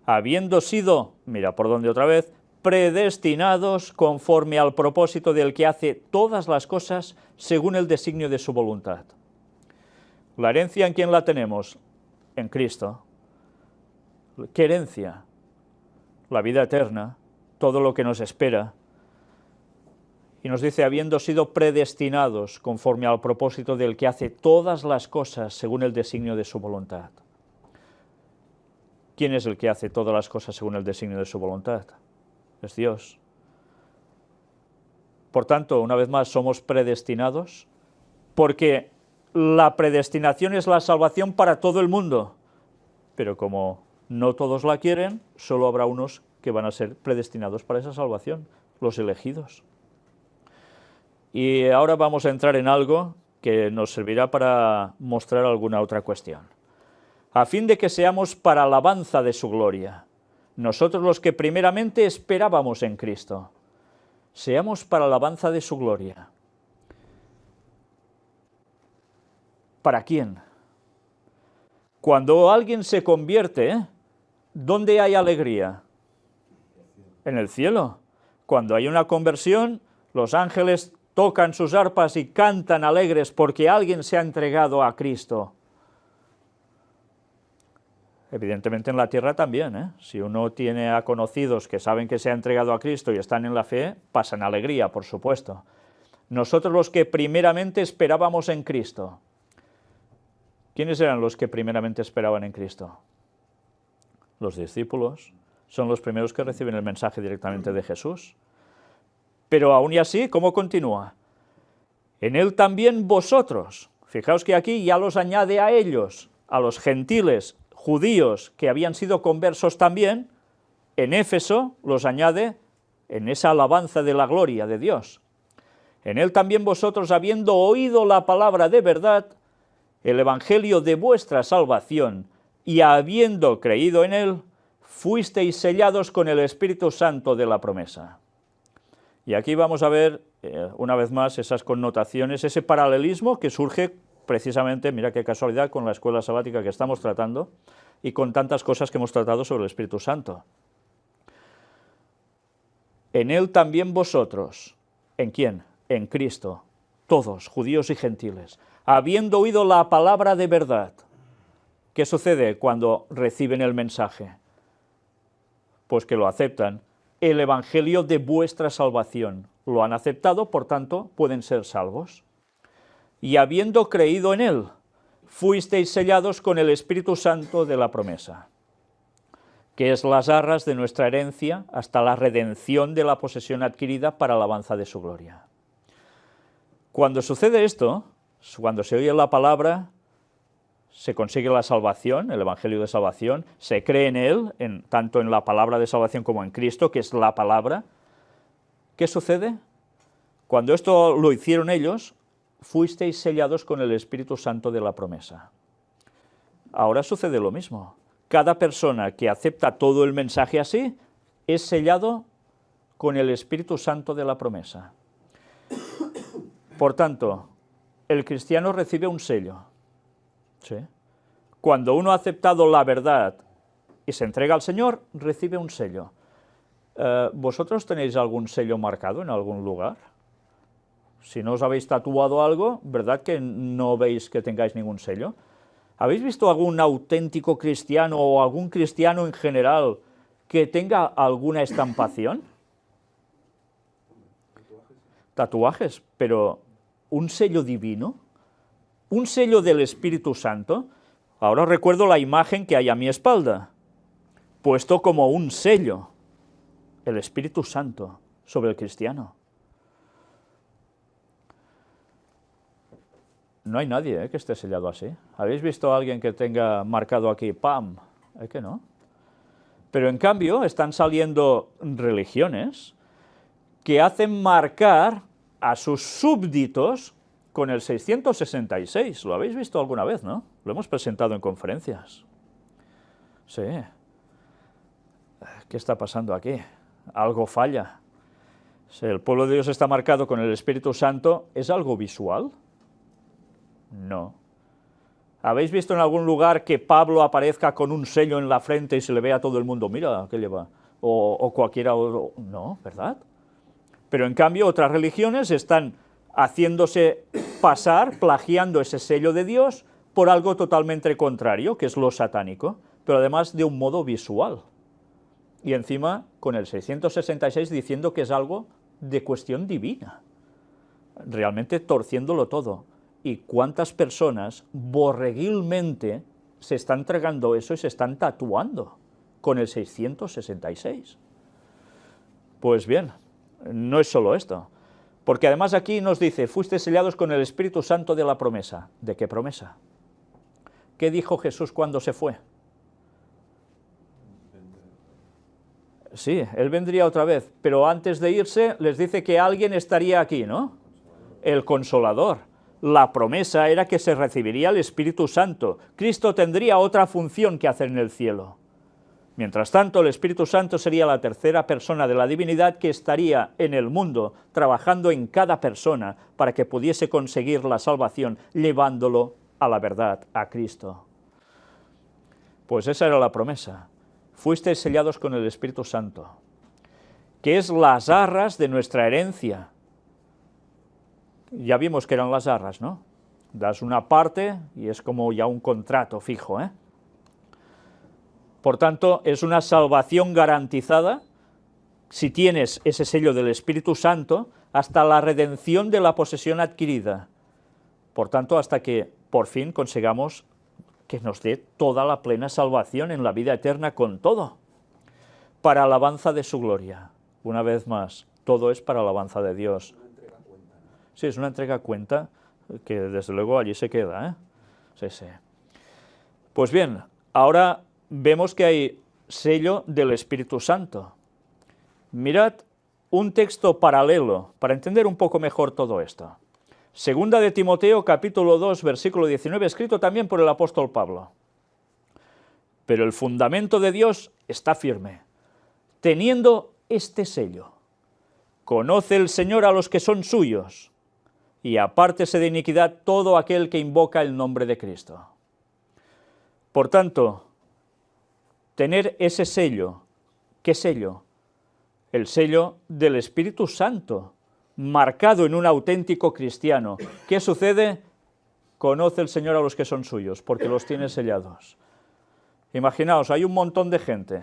habiendo sido, mira por dónde otra vez, predestinados conforme al propósito del que hace todas las cosas según el designio de su voluntad. La herencia, ¿en quién la tenemos? En Cristo. ¿Qué herencia? La vida eterna, todo lo que nos espera. Y nos dice, habiendo sido predestinados conforme al propósito del que hace todas las cosas según el designio de su voluntad. ¿Quién es el que hace todas las cosas según el designio de su voluntad? Es Dios. Por tanto, una vez más, somos predestinados, porque la predestinación es la salvación para todo el mundo, pero como no todos la quieren, solo habrá unos que van a ser predestinados para esa salvación, los elegidos. Y ahora vamos a entrar en algo que nos servirá para mostrar alguna otra cuestión. A fin de que seamos para alabanza de su gloria, nosotros los que primeramente esperábamos en Cristo, seamos para alabanza de su gloria. ¿Para quién? Cuando alguien se convierte, ¿dónde hay alegría? En el cielo. Cuando hay una conversión, los ángeles tocan sus arpas y cantan alegres porque alguien se ha entregado a Cristo. Evidentemente en la tierra también, Si uno tiene a conocidos que saben que se ha entregado a Cristo y están en la fe, pasan alegría, por supuesto. Nosotros los que primeramente esperábamos en Cristo. ¿Quiénes eran los que primeramente esperaban en Cristo? Los discípulos. Son los primeros que reciben el mensaje directamente de Jesús. Pero aún y así, ¿cómo continúa? En él también vosotros. Fijaos que aquí ya los añade a ellos, a los gentiles, judíos que habían sido conversos también, en Éfeso los añade en esa alabanza de la gloria de Dios. En él también vosotros, habiendo oído la palabra de verdad, el evangelio de vuestra salvación, y habiendo creído en él, fuisteis sellados con el Espíritu Santo de la promesa. Y aquí vamos a ver, una vez más, esas connotaciones, ese paralelismo que surge precisamente, mira qué casualidad, con la escuela sabática que estamos tratando y con tantas cosas que hemos tratado sobre el Espíritu Santo. En él también vosotros, ¿en quién? En Cristo, todos, judíos y gentiles, habiendo oído la palabra de verdad. ¿Qué sucede cuando reciben el mensaje? Pues que lo aceptan. El evangelio de vuestra salvación. Lo han aceptado, por tanto, pueden ser salvos. Y habiendo creído en él, fuisteis sellados con el Espíritu Santo de la promesa, que es las arras de nuestra herencia hasta la redención de la posesión adquirida para alabanza de su gloria. Cuando sucede esto, Cuando se oye la palabra, se consigue la salvación, el Evangelio de salvación, se cree en él, tanto en la palabra de salvación como en Cristo, que es la palabra. ¿Qué sucede? Cuando esto lo hicieron ellos, fuisteis sellados con el Espíritu Santo de la promesa. Ahora sucede lo mismo. Cada persona que acepta todo el mensaje así, es sellado con el Espíritu Santo de la promesa. Por tanto, el cristiano recibe un sello. ¿Sí? Cuando uno ha aceptado la verdad y se entrega al Señor, recibe un sello. ¿Vosotros tenéis algún sello marcado en algún lugar? Si no os habéis tatuado algo, ¿verdad que no veis que tengáis ningún sello? ¿Habéis visto algún auténtico cristiano o algún cristiano en general que tenga alguna estampación? Tatuajes, pero ¿un sello divino? ¿Un sello del Espíritu Santo? Ahora recuerdo la imagen que hay a mi espalda, puesto como un sello, el Espíritu Santo sobre el cristiano. No hay nadie que esté sellado así. ¿Habéis visto a alguien que tenga marcado aquí, ¡pam! ¿Es que no? Pero en cambio están saliendo religiones que hacen marcar a sus súbditos con el 666. ¿Lo habéis visto alguna vez, no? Lo hemos presentado en conferencias. Sí. ¿Qué está pasando aquí? Algo falla. Si el pueblo de Dios está marcado con el Espíritu Santo, ¿es algo visual? No. ¿Habéis visto en algún lugar que Pablo aparezca con un sello en la frente y se le vea a todo el mundo, mira, ¿qué lleva? O cualquiera otro. No, ¿verdad? Pero en cambio otras religiones están haciéndose pasar, plagiando ese sello de Dios por algo totalmente contrario, que es lo satánico, pero además de un modo visual. Y encima con el 666 diciendo que es algo de cuestión divina, realmente torciéndolo todo. ¿Y cuántas personas borreguilmente se están tragando eso y se están tatuando con el 666? Pues bien, no es solo esto, porque además aquí nos dice, fuisteis sellados con el Espíritu Santo de la promesa. ¿De qué promesa? ¿Qué dijo Jesús cuando se fue? Sí, él vendría otra vez, pero antes de irse les dice que alguien estaría aquí, ¿no? El Consolador. La promesa era que se recibiría el Espíritu Santo. Cristo tendría otra función que hacer en el cielo. Mientras tanto, el Espíritu Santo sería la tercera persona de la divinidad que estaría en el mundo, trabajando en cada persona para que pudiese conseguir la salvación, llevándolo a la verdad, a Cristo. Pues esa era la promesa. Fuisteis sellados con el Espíritu Santo, que es las arras de nuestra herencia. Ya vimos que eran las arras, ¿no? Das una parte y es como ya un contrato fijo, ¿eh? Por tanto, es una salvación garantizada si tienes ese sello del Espíritu Santo hasta la redención de la posesión adquirida. Por tanto, hasta que por fin consigamos que nos dé toda la plena salvación en la vida eterna con todo, para alabanza de su gloria. Una vez más, todo es para alabanza de Dios. Sí, es una entrega a cuenta que desde luego allí se queda, ¿eh? Sí, sí. Pues bien, ahora vemos que hay sello del Espíritu Santo. Mirad un texto paralelo para entender un poco mejor todo esto. Segunda de Timoteo, capítulo 2, versículo 19, escrito también por el apóstol Pablo. Pero el fundamento de Dios está firme, teniendo este sello. Conoce el Señor a los que son suyos, y apártese de iniquidad todo aquel que invoca el nombre de Cristo. Por tanto, tener ese sello, ¿qué sello? El sello del Espíritu Santo, marcado en un auténtico cristiano. ¿Qué sucede? Conoce el Señor a los que son suyos, porque los tiene sellados. Imaginaos, hay un montón de gente.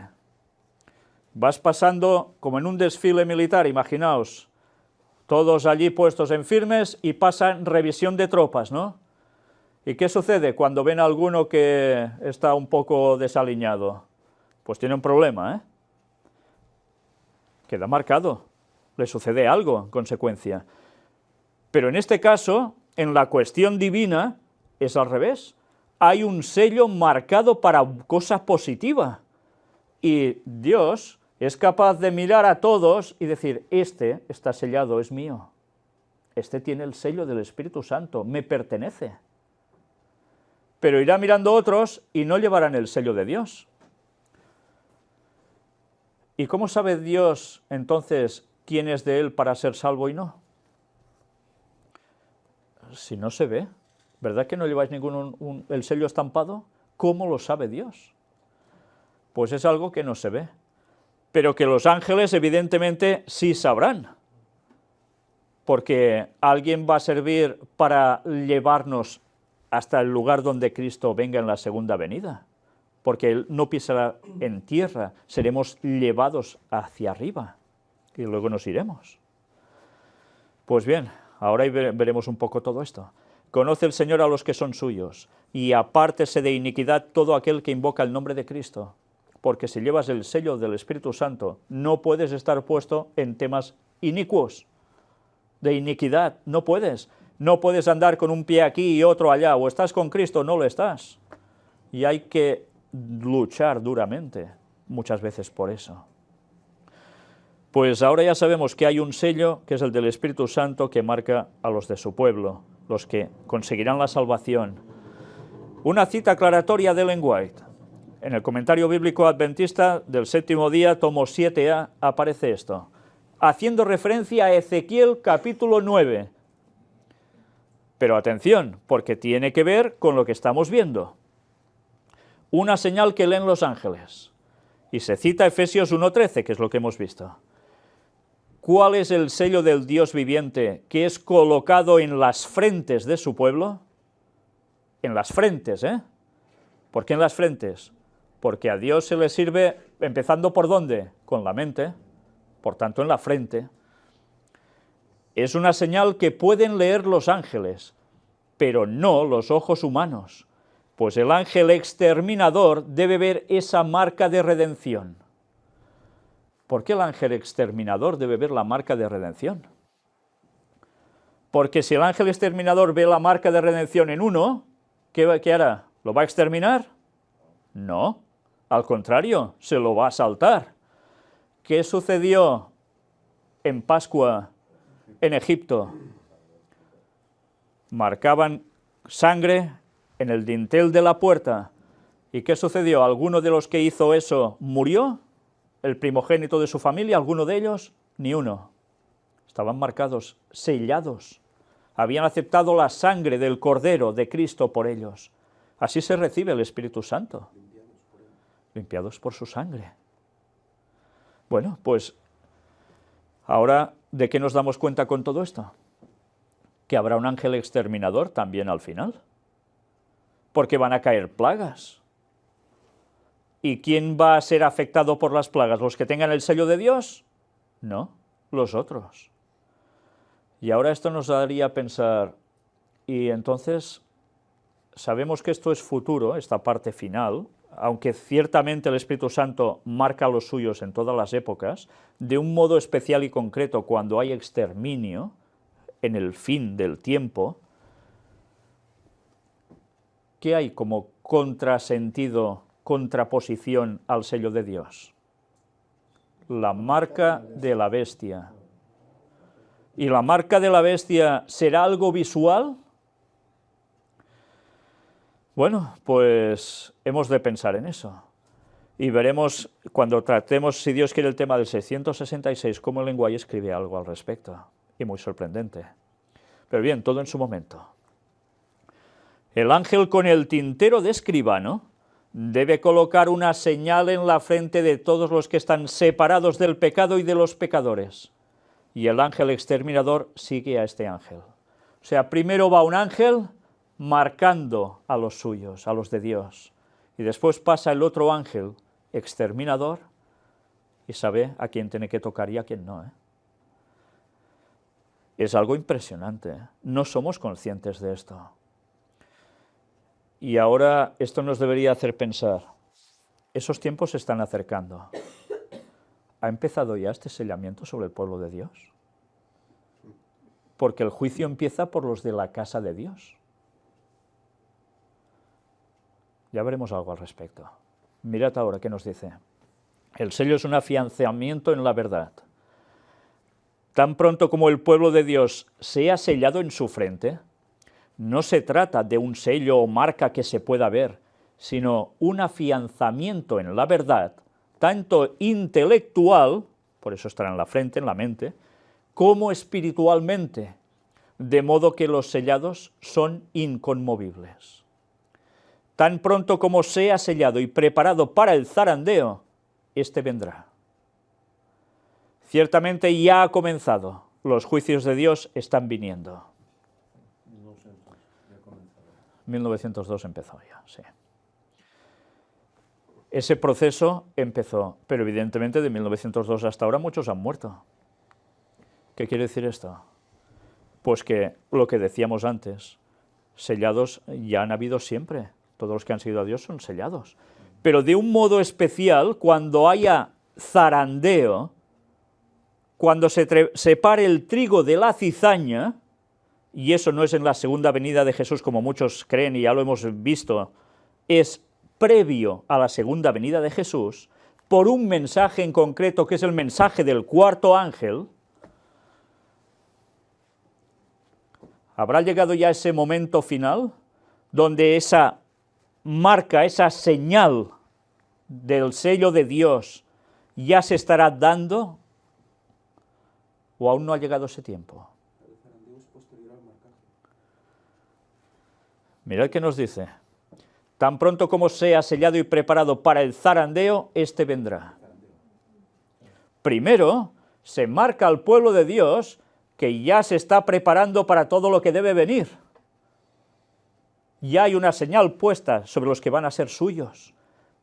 Vas pasando como en un desfile militar, imaginaos, todos allí puestos en firmes y pasan revisión de tropas, ¿no? ¿Y qué sucede cuando ven a alguno que está un poco desaliñado? Pues tiene un problema, ¿eh? Queda marcado, le sucede algo en consecuencia. Pero en este caso, en la cuestión divina es al revés. Hay un sello marcado para cosa positiva. Y Dios es capaz de mirar a todos y decir, este está sellado, es mío. Este tiene el sello del Espíritu Santo, me pertenece. Pero irá mirando otros y no llevarán el sello de Dios. ¿Y cómo sabe Dios entonces quién es de él para ser salvo y no? Si no se ve, ¿verdad que no lleváis el sello estampado? ¿Cómo lo sabe Dios? Pues es algo que no se ve, pero que los ángeles evidentemente sí sabrán, porque alguien va a servir para llevarnos hasta el lugar donde Cristo venga en la segunda venida, porque Él no pisará en tierra, seremos llevados hacia arriba y luego nos iremos. Pues bien, ahora veremos un poco todo esto. Conoce el Señor a los que son suyos, y apártese de iniquidad todo aquel que invoca el nombre de Cristo, porque si llevas el sello del Espíritu Santo, no puedes estar puesto en temas inicuos, de iniquidad, no puedes. No puedes andar con un pie aquí y otro allá, o estás con Cristo o no lo estás. Y hay que luchar duramente, muchas veces por eso. Pues ahora ya sabemos que hay un sello, que es el del Espíritu Santo, que marca a los de su pueblo, los que conseguirán la salvación. Una cita aclaratoria de Ellen White. En el comentario bíblico adventista del séptimo día, tomo 7a, aparece esto, haciendo referencia a Ezequiel capítulo 9. Pero atención, porque tiene que ver con lo que estamos viendo. Una señal que leen los ángeles. Y se cita Efesios 1:13, que es lo que hemos visto. ¿Cuál es el sello del Dios viviente que es colocado en las frentes de su pueblo? En las frentes, ¿eh? ¿Por qué en las frentes? Porque a Dios se le sirve, empezando ¿por dónde? Con la mente, por tanto en la frente. Es una señal que pueden leer los ángeles, pero no los ojos humanos, pues el ángel exterminador debe ver esa marca de redención. ¿Por qué el ángel exterminador debe ver la marca de redención? Porque si el ángel exterminador ve la marca de redención en uno, ¿qué hará? ¿Lo va a exterminar? No, al contrario, se lo va a saltar. ¿Qué sucedió en Pascua en Egipto? Marcaban sangre en el dintel de la puerta. ¿Y qué sucedió? ¿Alguno de los que hizo eso murió? ¿El primogénito de su familia? ¿Alguno de ellos? Ni uno. Estaban marcados, sellados. Habían aceptado la sangre del Cordero de Cristo por ellos. Así se recibe el Espíritu Santo. Limpiados por su sangre. Bueno, pues ahora, ¿de qué nos damos cuenta con todo esto? Que habrá un ángel exterminador también al final, porque van a caer plagas. ¿Y quién va a ser afectado por las plagas? ¿Los que tengan el sello de Dios? No, los otros. Y ahora esto nos daría a pensar, y entonces sabemos que esto es futuro, esta parte final, aunque ciertamente el Espíritu Santo marca a los suyos en todas las épocas, de un modo especial y concreto cuando hay exterminio, en el fin del tiempo. ¿Qué hay como contrasentido, contraposición al sello de Dios? La marca de la bestia. ¿Y la marca de la bestia será algo visual? Bueno, pues hemos de pensar en eso. Y veremos, cuando tratemos, si Dios quiere, el tema del 666, cómo el lenguaje escribe algo al respecto. Y muy sorprendente. Pero bien, todo en su momento. El ángel con el tintero de escribano debe colocar una señal en la frente de todos los que están separados del pecado y de los pecadores. Y el ángel exterminador sigue a este ángel. O sea, primero va un ángel marcando a los suyos, a los de Dios. Y después pasa el otro ángel exterminador y sabe a quién tiene que tocar y a quién no, ¿eh? Es algo impresionante, ¿eh? No somos conscientes de esto. Y ahora esto nos debería hacer pensar, esos tiempos se están acercando. ¿Ha empezado ya este sellamiento sobre el pueblo de Dios? porque el juicio empieza por los de la casa de Dios. Ya veremos algo al respecto. Mirad ahora qué nos dice. El sello es un afianzamiento en la verdad. Tan pronto como el pueblo de Dios sea sellado en su frente, no se trata de un sello o marca que se pueda ver, sino un afianzamiento en la verdad, tanto intelectual, por eso estará en la frente, en la mente, como espiritualmente, de modo que los sellados son inconmovibles. Tan pronto como sea sellado y preparado para el zarandeo, éste vendrá. Ciertamente ya ha comenzado, los juicios de Dios están viniendo. 1902 empezó ya, sí. Ese proceso empezó, pero evidentemente de 1902 hasta ahora muchos han muerto. ¿Qué quiere decir esto? Pues que lo que decíamos antes, sellados ya han habido siempre, todos los que han seguido a Dios son sellados, pero de un modo especial cuando haya zarandeo, cuando se separe el trigo de la cizaña, y eso no es en la segunda venida de Jesús como muchos creen y ya lo hemos visto, es previo a la segunda venida de Jesús, por un mensaje en concreto que es el mensaje del cuarto ángel. ¿Habrá llegado ya ese momento final donde esa marca, esa señal del sello de Dios ya se estará dando? ¿O aún no ha llegado ese tiempo? Mirad qué nos dice. Tan pronto como sea sellado y preparado para el zarandeo, éste vendrá. Primero, se marca al pueblo de Dios que ya se está preparando para todo lo que debe venir. Ya hay una señal puesta sobre los que van a ser suyos.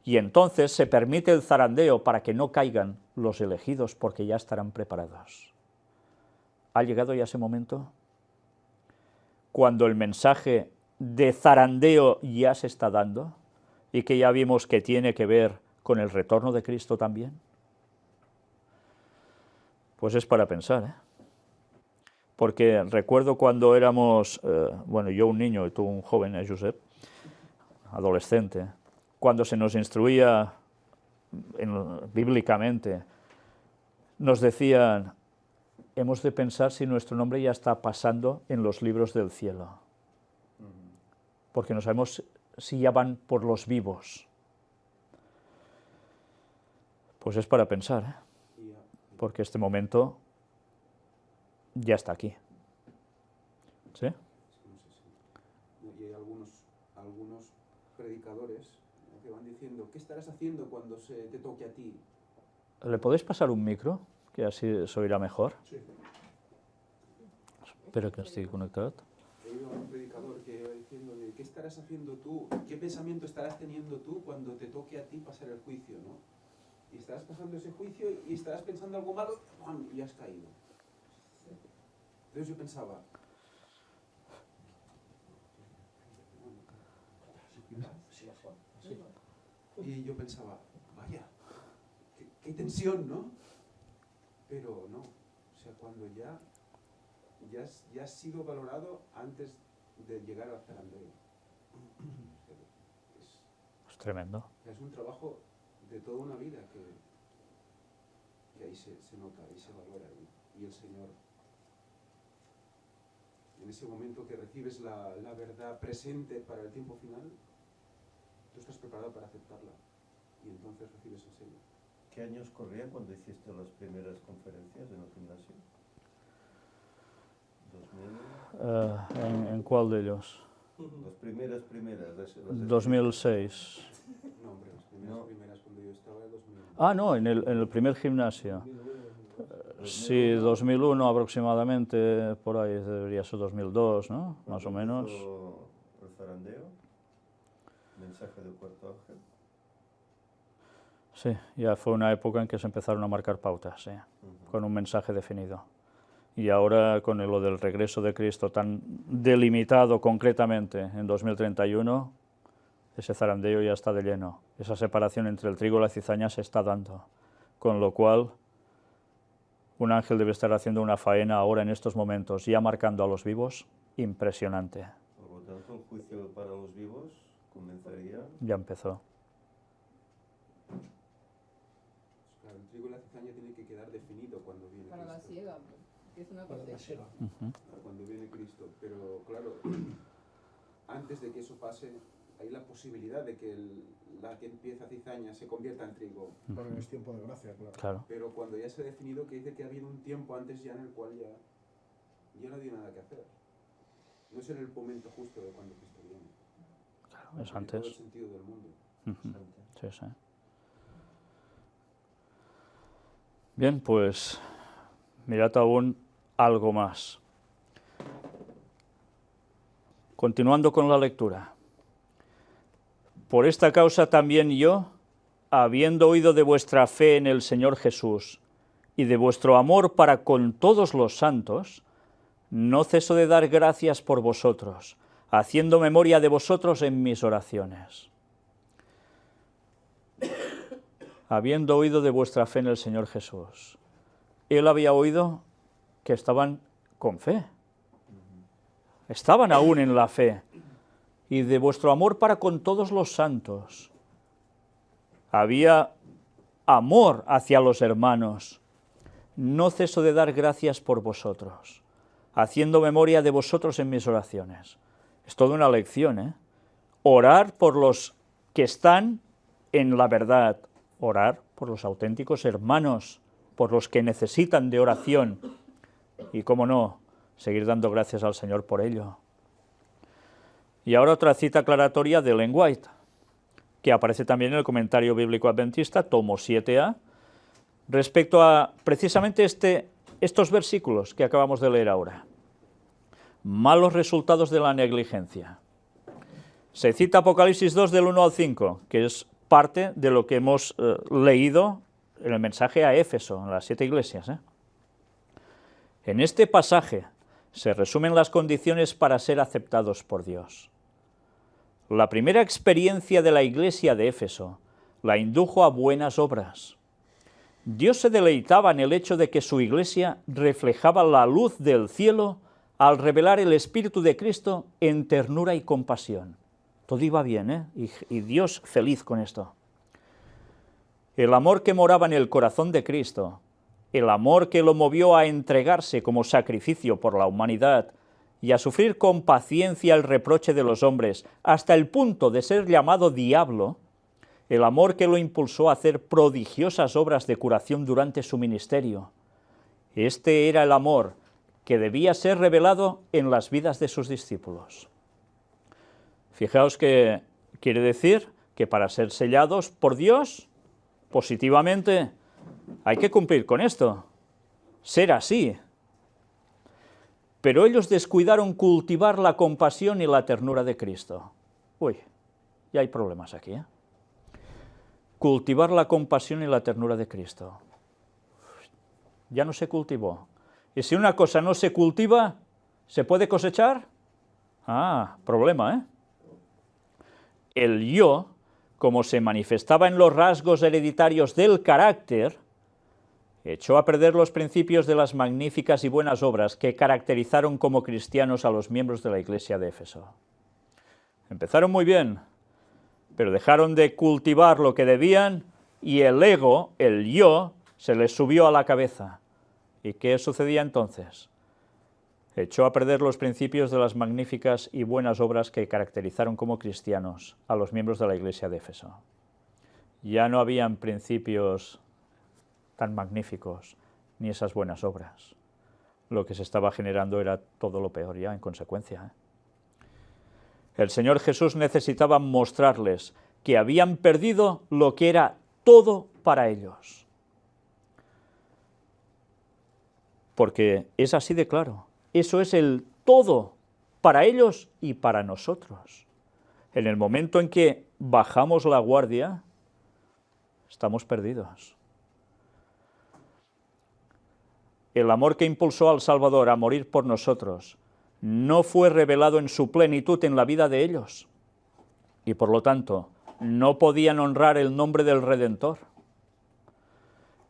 Y entonces se permite el zarandeo para que no caigan los elegidos, porque ya estarán preparados. ¿Ha llegado ya ese momento? Cuando el mensaje de zarandeo ya se está dando y que ya vimos que tiene que ver con el retorno de Cristo también. Pues es para pensar, ¿eh? Porque recuerdo cuando éramos, bueno, yo un niño y tú un joven, Josep, adolescente, cuando se nos instruía bíblicamente, nos decían, hemos de pensar si nuestro nombre ya está pasando en los libros del cielo, porque no sabemos si ya van por los vivos. Pues es para pensar, ¿eh? Porque este momento ya está aquí. ¿Sí? Y hay algunos predicadores que van diciendo, ¿qué estarás haciendo cuando se te toque a ti? ¿Le podéis pasar un micro? Que así se oirá mejor. Sí. Espero que esté conectado. Hay un predicador que va diciéndole, ¿qué estarás haciendo tú? ¿Qué pensamiento estarás teniendo tú cuando te toque a ti pasar el juicio, ¿no? Y estarás pasando ese juicio y estarás pensando algo malo, ¡pam!, y has caído. Entonces yo pensaba, vaya, qué tensión, ¿no? Pero no, o sea, cuando ya has sido valorado antes de llegar al zarandeo. Es tremendo. Es un trabajo de toda una vida que ahí se nota, ahí se valora. Y el Señor, en ese momento que recibes la verdad presente para el tiempo final, tú estás preparado para aceptarla. Y entonces recibes el sello. ¿Qué años corría cuando hiciste las primeras conferencias en el gimnasio? ¿2000? ¿En cuál de ellos? Las primeras. 2006. No, hombre, las primeras cuando yo estaba en 2001. Ah, no, en el primer gimnasio. Sí, 2001 aproximadamente, por ahí debería ser 2002, ¿no? Más o menos. ¿El zarandeo? ¿Mensaje del cuarto ángel? Sí, ya fue una época en que se empezaron a marcar pautas, sí, con un mensaje definido. Y ahora con lo del regreso de Cristo tan delimitado concretamente en 2031, ese zarandeo ya está de lleno. Esa separación entre el trigo y la cizaña se está dando. Con lo cual, Un ángel debe estar haciendo una faena ahora en estos momentos, ya marcando a los vivos, impresionante. Por lo tanto, el juicio para los vivos comenzaría. Ya empezó. Claro, el trigo y la cizaña tienen que quedar definido cuando viene Para la Cristo. siega, que es una cosecha. Cuando viene Cristo. Pero claro, antes de que eso pase, hay la posibilidad de que la que empieza cizaña se convierta en trigo. Porque es tiempo de gracia, claro. Claro. Pero cuando ya se ha definido, que dice que ha habido un tiempo antes ya en el cual ya no había nada que hacer. No es en el momento justo de cuando Cristo viene. Claro, es Tiene todo el antes. sentido del mundo. Sí, sí. Bien, pues mirad aún algo más. Continuando con la lectura. Por esta causa también yo, habiendo oído de vuestra fe en el Señor Jesús y de vuestro amor para con todos los santos, no ceso de dar gracias por vosotros, haciendo memoria de vosotros en mis oraciones. Habiendo oído de vuestra fe en el Señor Jesús. Él había oído que estaban con fe. Estaban aún en la fe. Y de vuestro amor para con todos los santos. Había amor hacia los hermanos. No ceso de dar gracias por vosotros, haciendo memoria de vosotros en mis oraciones. Es toda una lección, ¿eh? Orar por los que están en la verdad, orar por los auténticos hermanos, por los que necesitan de oración, y cómo no, seguir dando gracias al Señor por ello. Y ahora otra cita aclaratoria de Ellen White, que aparece también en el Comentario Bíblico Adventista, tomo 7a, respecto a precisamente estos versículos que acabamos de leer ahora. Malos resultados de la negligencia. Se cita Apocalipsis 2 del 1 al 5, que es parte de lo que hemos leído en el mensaje a Éfeso, en las 7 iglesias. En este pasaje se resumen las condiciones para ser aceptados por Dios. La primera experiencia de la iglesia de Éfeso la indujo a buenas obras. Dios se deleitaba en el hecho de que su iglesia reflejaba la luz del cielo al revelar el Espíritu de Cristo en ternura y compasión. Todo iba bien, ¿eh? Y Dios feliz con esto. El amor que moraba en el corazón de Cristo, el amor que lo movió a entregarse como sacrificio por la humanidad y a sufrir con paciencia el reproche de los hombres, hasta el punto de ser llamado diablo, el amor que lo impulsó a hacer prodigiosas obras de curación durante su ministerio. Este era el amor que debía ser revelado en las vidas de sus discípulos. Fijaos que quiere decir que para ser sellados por Dios, positivamente, hay que cumplir con esto, ser así. Pero ellos descuidaron cultivar la compasión y la ternura de Cristo. Uy, ya hay problemas aquí, ¿eh? Cultivar la compasión y la ternura de Cristo. Ya no se cultivó. Y si una cosa no se cultiva, ¿se puede cosechar? Ah, problema, ¿eh? El yo, como se manifestaba en los rasgos hereditarios del carácter, echó a perder los principios de las magníficas y buenas obras que caracterizaron como cristianos a los miembros de la iglesia de Éfeso. Empezaron muy bien, pero dejaron de cultivar lo que debían y el ego, el yo, se les subió a la cabeza. ¿Y qué sucedía entonces? Echó a perder los principios de las magníficas y buenas obras que caracterizaron como cristianos a los miembros de la iglesia de Éfeso. Ya no habían principios tan magníficos, ni esas buenas obras. Lo que se estaba generando era todo lo peor ya, en consecuencia. El Señor Jesús necesitaba mostrarles que habían perdido lo que era todo para ellos. Porque es así de claro. Eso es el todo para ellos y para nosotros. En el momento en que bajamos la guardia, estamos perdidos. El amor que impulsó al Salvador a morir por nosotros no fue revelado en su plenitud en la vida de ellos, y por lo tanto no podían honrar el nombre del Redentor.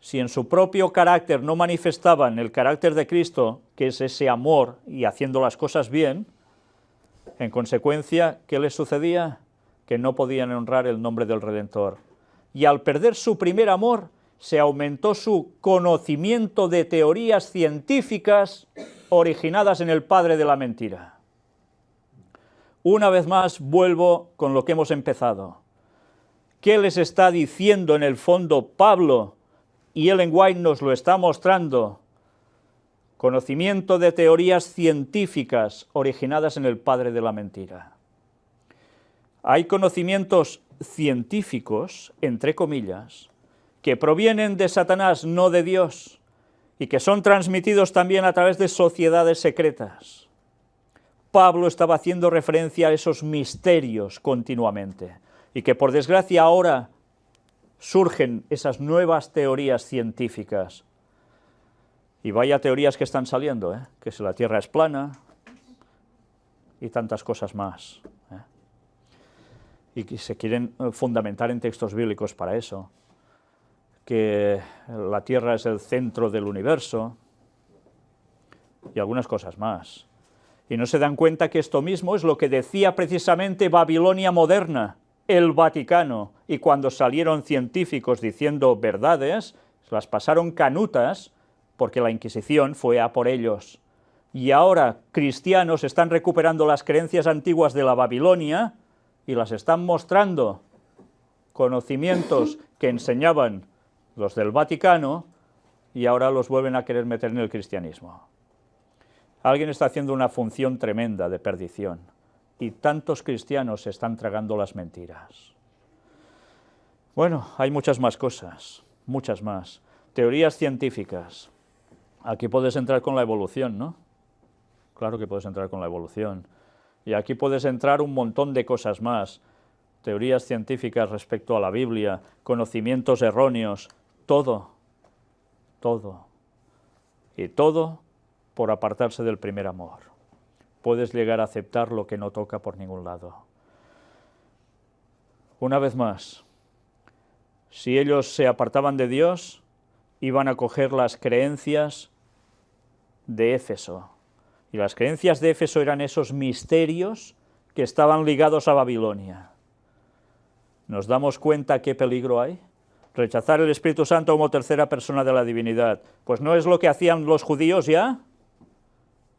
si en su propio carácter no manifestaban el carácter de Cristo, que es ese amor y haciendo las cosas bien, en consecuencia, ¿qué les sucedía? Que no podían honrar el nombre del Redentor. Y al perder su primer amor, se aumentó su conocimiento de teorías científicas originadas en el padre de la mentira. Una vez más vuelvo con lo que hemos empezado. ¿Qué les está diciendo en el fondo Pablo? Y Ellen White nos lo está mostrando. Conocimiento de teorías científicas originadas en el padre de la mentira. Hay conocimientos científicos, entre comillas, que provienen de Satanás, no de Dios, y que son transmitidos también a través de sociedades secretas. Pablo estaba haciendo referencia a esos misterios continuamente, y que por desgracia ahora surgen esas nuevas teorías científicas. Y vaya teorías que están saliendo, que si la Tierra es plana y tantas cosas más. Y que se quieren fundamentar en textos bíblicos para eso, que la Tierra es el centro del universo y algunas cosas más. Y no se dan cuenta que esto mismo es lo que decía precisamente Babilonia moderna, el Vaticano, y cuando salieron científicos diciendo verdades, las pasaron canutas, porque la Inquisición fue a por ellos. Y ahora cristianos están recuperando las creencias antiguas de la Babilonia y las están mostrando, conocimientos que enseñaban los del Vaticano, y ahora los vuelven a querer meter en el cristianismo. Alguien está haciendo una función tremenda de perdición, y tantos cristianos se están tragando las mentiras. Bueno, hay muchas más cosas, muchas más. Teorías científicas. Aquí puedes entrar con la evolución, ¿no? Claro que puedes entrar con la evolución. Y aquí puedes entrar un montón de cosas más. Teorías científicas respecto a la Biblia, conocimientos erróneos, todo. Y todo por apartarse del primer amor. Puedes llegar a aceptar lo que no toca por ningún lado. Una vez más, si ellos se apartaban de Dios, iban a coger las creencias de Éfeso. Y las creencias de Éfeso eran esos misterios que estaban ligados a Babilonia. ¿Nos damos cuenta qué peligro hay? Rechazar el Espíritu Santo como tercera persona de la divinidad. Pues ¿no es lo que hacían los judíos ya?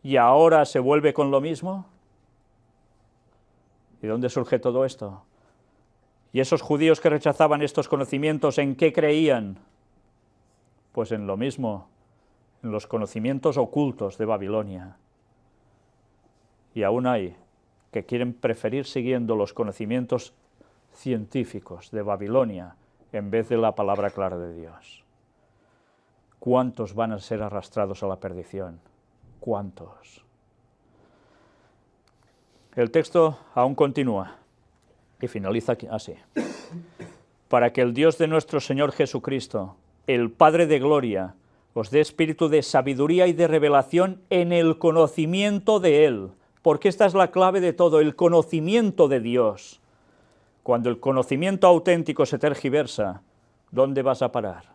¿Y ahora se vuelve con lo mismo? ¿Y dónde surge todo esto? ¿Y esos judíos que rechazaban estos conocimientos, en qué creían? Pues en lo mismo, en los conocimientos ocultos de Babilonia. Y aún hay que quieren preferir siguiendo los conocimientos científicos de Babilonia en vez de la palabra clara de Dios. ¿Cuántos van a ser arrastrados a la perdición? ¿Cuántos? El texto aún continúa y finaliza aquí, así. Para que el Dios de nuestro Señor Jesucristo, el Padre de gloria, os dé espíritu de sabiduría y de revelación en el conocimiento de Él, porque esta es la clave de todo, el conocimiento de Dios. Cuando el conocimiento auténtico se tergiversa, ¿dónde vas a parar?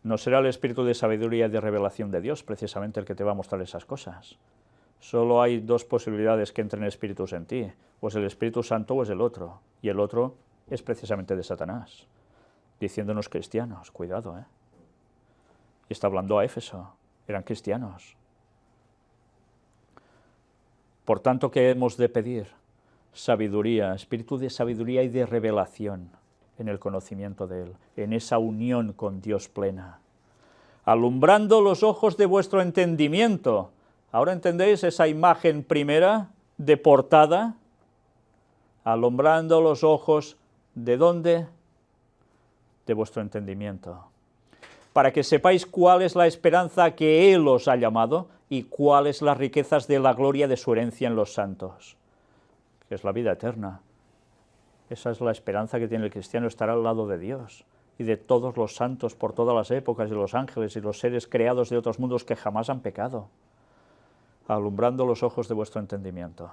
No será el espíritu de sabiduría y de revelación de Dios precisamente el que te va a mostrar esas cosas. Solo hay dos posibilidades que entren espíritus en ti, o es el Espíritu Santo o es el otro, y el otro es precisamente de Satanás, diciéndonos cristianos, cuidado, Y está hablando a Éfeso, eran cristianos. Por tanto, ¿qué hemos de pedir? Sabiduría, espíritu de sabiduría y de revelación en el conocimiento de Él, en esa unión con Dios plena. Alumbrando los ojos de vuestro entendimiento. ¿Ahora entendéis esa imagen primera de portada? Alumbrando los ojos, ¿de dónde? De vuestro entendimiento. Para que sepáis cuál es la esperanza que Él os ha llamado y cuáles las riquezas de la gloria de su herencia en los santos, que es la vida eterna. Esa es la esperanza que tiene el cristiano, estar al lado de Dios y de todos los santos por todas las épocas, y los ángeles y los seres creados de otros mundos que jamás han pecado, alumbrando los ojos de vuestro entendimiento.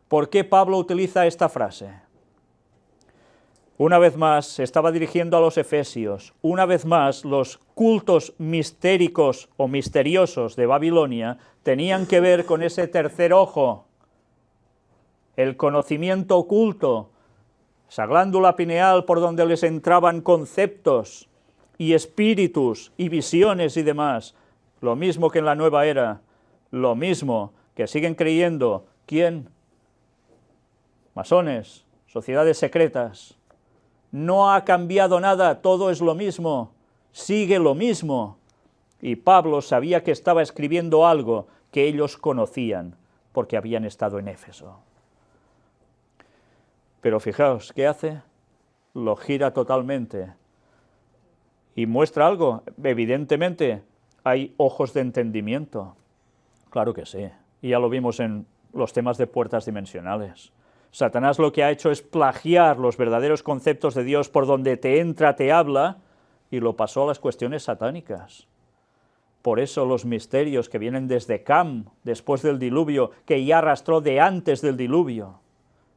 ¿Por qué Pablo utiliza esta frase? Una vez más se estaba dirigiendo a los efesios, una vez más los cultos mistéricos o misteriosos de Babilonia tenían que ver con ese tercer ojo, el conocimiento oculto, esa glándula pineal por donde les entraban conceptos y espíritus y visiones y demás, lo mismo que en la nueva era, lo mismo que siguen creyendo, ¿quién? Masones, sociedades secretas. No ha cambiado nada, todo es lo mismo, sigue lo mismo. Y Pablo sabía que estaba escribiendo algo que ellos conocían, porque habían estado en Éfeso. Pero fijaos, ¿qué hace? Lo gira totalmente. Y muestra algo, evidentemente, hay ojos de entendimiento. Claro que sí, y ya lo vimos en los temas de puertas dimensionales. Satanás lo que ha hecho es plagiar los verdaderos conceptos de Dios por donde te entra, te habla, y lo pasó a las cuestiones satánicas. Por eso los misterios que vienen desde Cam, después del diluvio, que ya arrastró de antes del diluvio,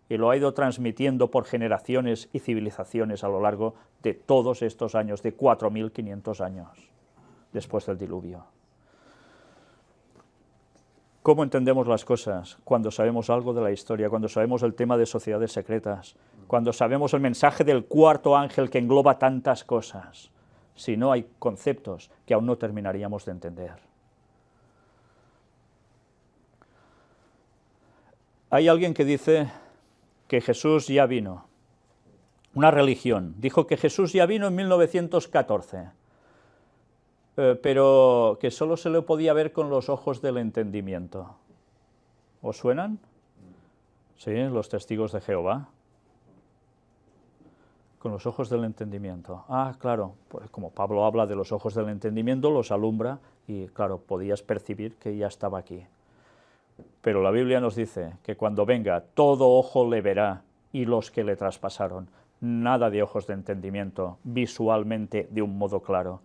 y lo ha ido transmitiendo por generaciones y civilizaciones a lo largo de todos estos años, de 4.500 años, después del diluvio. ¿Cómo entendemos las cosas? Cuando sabemos algo de la historia, cuando sabemos el tema de sociedades secretas, cuando sabemos el mensaje del cuarto ángel que engloba tantas cosas. Si no, hay conceptos que aún no terminaríamos de entender. Hay alguien que dice que Jesús ya vino, una religión, dijo que Jesús ya vino en 1914. Pero que solo se le podía ver con los ojos del entendimiento. ¿Os suenan? Sí, los testigos de Jehová. Con los ojos del entendimiento. Ah, claro, pues como Pablo habla de los ojos del entendimiento, los alumbra y, claro, podías percibir que ya estaba aquí. Pero la Biblia nos dice que cuando venga, todo ojo le verá y los que le traspasaron. Nada de ojos de entendimiento, visualmente, de un modo claro.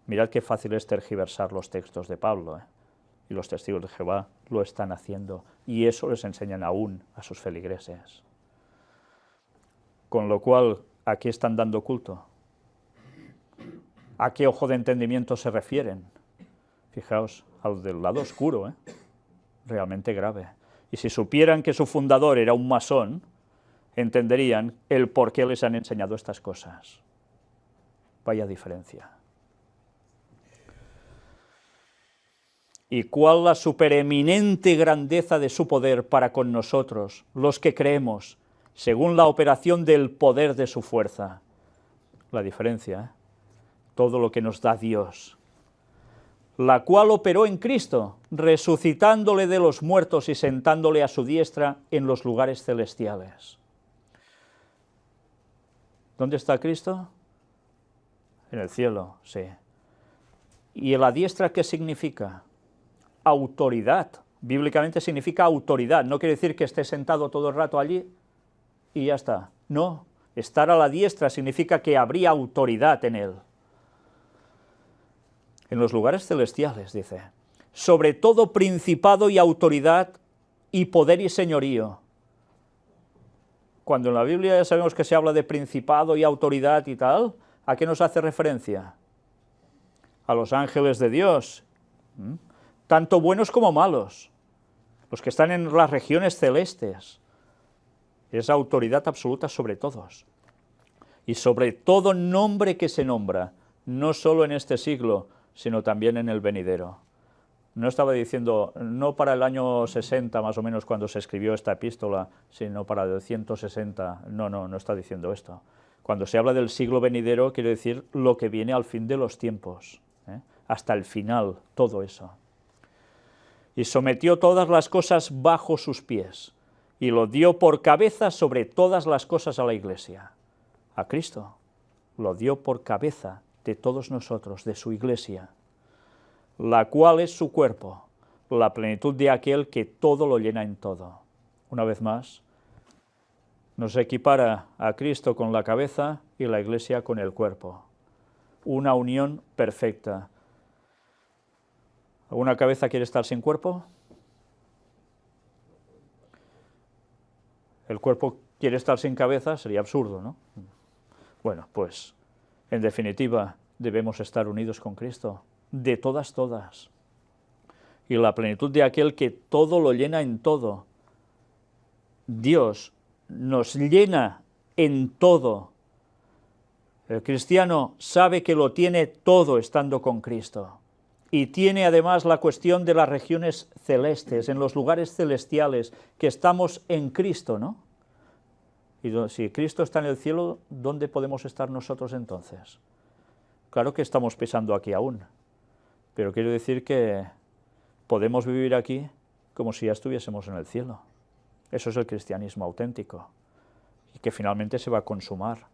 Mirad qué fácil es tergiversar los textos de Pablo, y los testigos de Jehová lo están haciendo, y eso les enseñan aún a sus feligreses. Con lo cual, ¿a qué están dando culto? ¿A qué ojo de entendimiento se refieren? Fijaos, al del lado oscuro, realmente grave. Y si supieran que su fundador era un masón, entenderían el por qué les han enseñado estas cosas. Vaya diferencia. Y cuál la supereminente grandeza de su poder para con nosotros, los que creemos, según la operación del poder de su fuerza. La diferencia, todo lo que nos da Dios, la cual operó en Cristo, resucitándole de los muertos y sentándole a su diestra en los lugares celestiales. ¿Dónde está Cristo? En el cielo, sí. ¿Y la diestra qué significa? Autoridad. Bíblicamente significa autoridad. No quiere decir que esté sentado todo el rato allí y ya está. No, estar a la diestra significa que habría autoridad en él. En los lugares celestiales, dice, sobre todo principado y autoridad y poder y señorío. Cuando en la Biblia ya sabemos que se habla de principado y autoridad y tal, ¿a qué nos hace referencia? A los ángeles de Dios, tanto buenos como malos, los que están en las regiones celestes. Es autoridad absoluta sobre todos. Y sobre todo nombre que se nombra, no solo en este siglo, sino también en el venidero. No estaba diciendo, no para el año 60 más o menos cuando se escribió esta epístola, sino para el 160, no está diciendo esto. Cuando se habla del siglo venidero, quiere decir lo que viene al fin de los tiempos, hasta el final, todo eso. Y sometió todas las cosas bajo sus pies, y lo dio por cabeza sobre todas las cosas a la Iglesia. A Cristo lo dio por cabeza de todos nosotros, de su Iglesia, la cual es su cuerpo, la plenitud de aquel que todo lo llena en todo. Una vez más, nos equipara a Cristo con la cabeza y la Iglesia con el cuerpo. Una unión perfecta. ¿Alguna cabeza quiere estar sin cuerpo? ¿El cuerpo quiere estar sin cabeza? Sería absurdo, ¿no? Bueno, pues, en definitiva, debemos estar unidos con Cristo, de todas, todas. Y la plenitud de aquel que todo lo llena en todo. Dios nos llena en todo. El cristiano sabe que lo tiene todo estando con Cristo. Y tiene además la cuestión de las regiones celestes, en los lugares celestiales, que estamos en Cristo, ¿no? Y si Cristo está en el cielo, ¿dónde podemos estar nosotros entonces? Claro que estamos pisando aquí aún, pero quiero decir que podemos vivir aquí como si ya estuviésemos en el cielo. Eso es el cristianismo auténtico, y que finalmente se va a consumar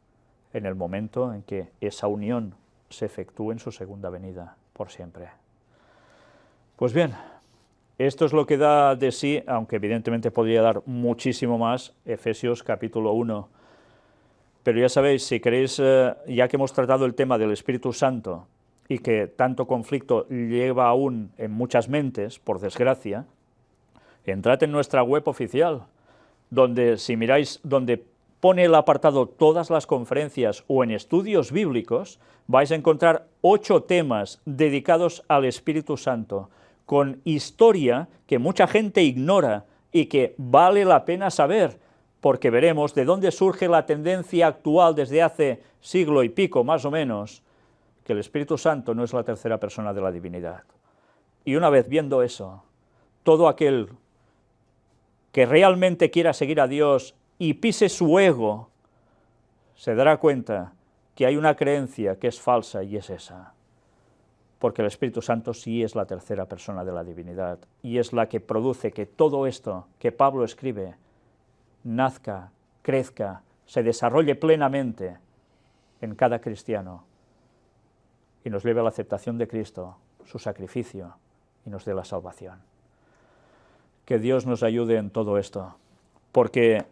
en el momento en que esa unión se efectúe en su segunda venida, por siempre. Pues bien, esto es lo que da de sí, aunque evidentemente podría dar muchísimo más, Efesios capítulo 1. Pero ya sabéis, si queréis, ya que hemos tratado el tema del Espíritu Santo y que tanto conflicto lleva aún en muchas mentes, por desgracia, entrad en nuestra web oficial, donde si miráis, donde pone el apartado todas las conferencias o en estudios bíblicos, vais a encontrar 8 temas dedicados al Espíritu Santo, con historia que mucha gente ignora y que vale la pena saber, porque veremos de dónde surge la tendencia actual desde hace siglo y pico, más o menos, que el Espíritu Santo no es la tercera persona de la divinidad. Y una vez viendo eso, todo aquel que realmente quiera seguir a Dios y pise su ego, se dará cuenta que hay una creencia que es falsa y es esa. Porque el Espíritu Santo sí es la tercera persona de la divinidad y es la que produce que todo esto que Pablo escribe nazca, crezca, se desarrolle plenamente en cada cristiano y nos lleve a la aceptación de Cristo, su sacrificio, y nos dé la salvación. Que Dios nos ayude en todo esto, porque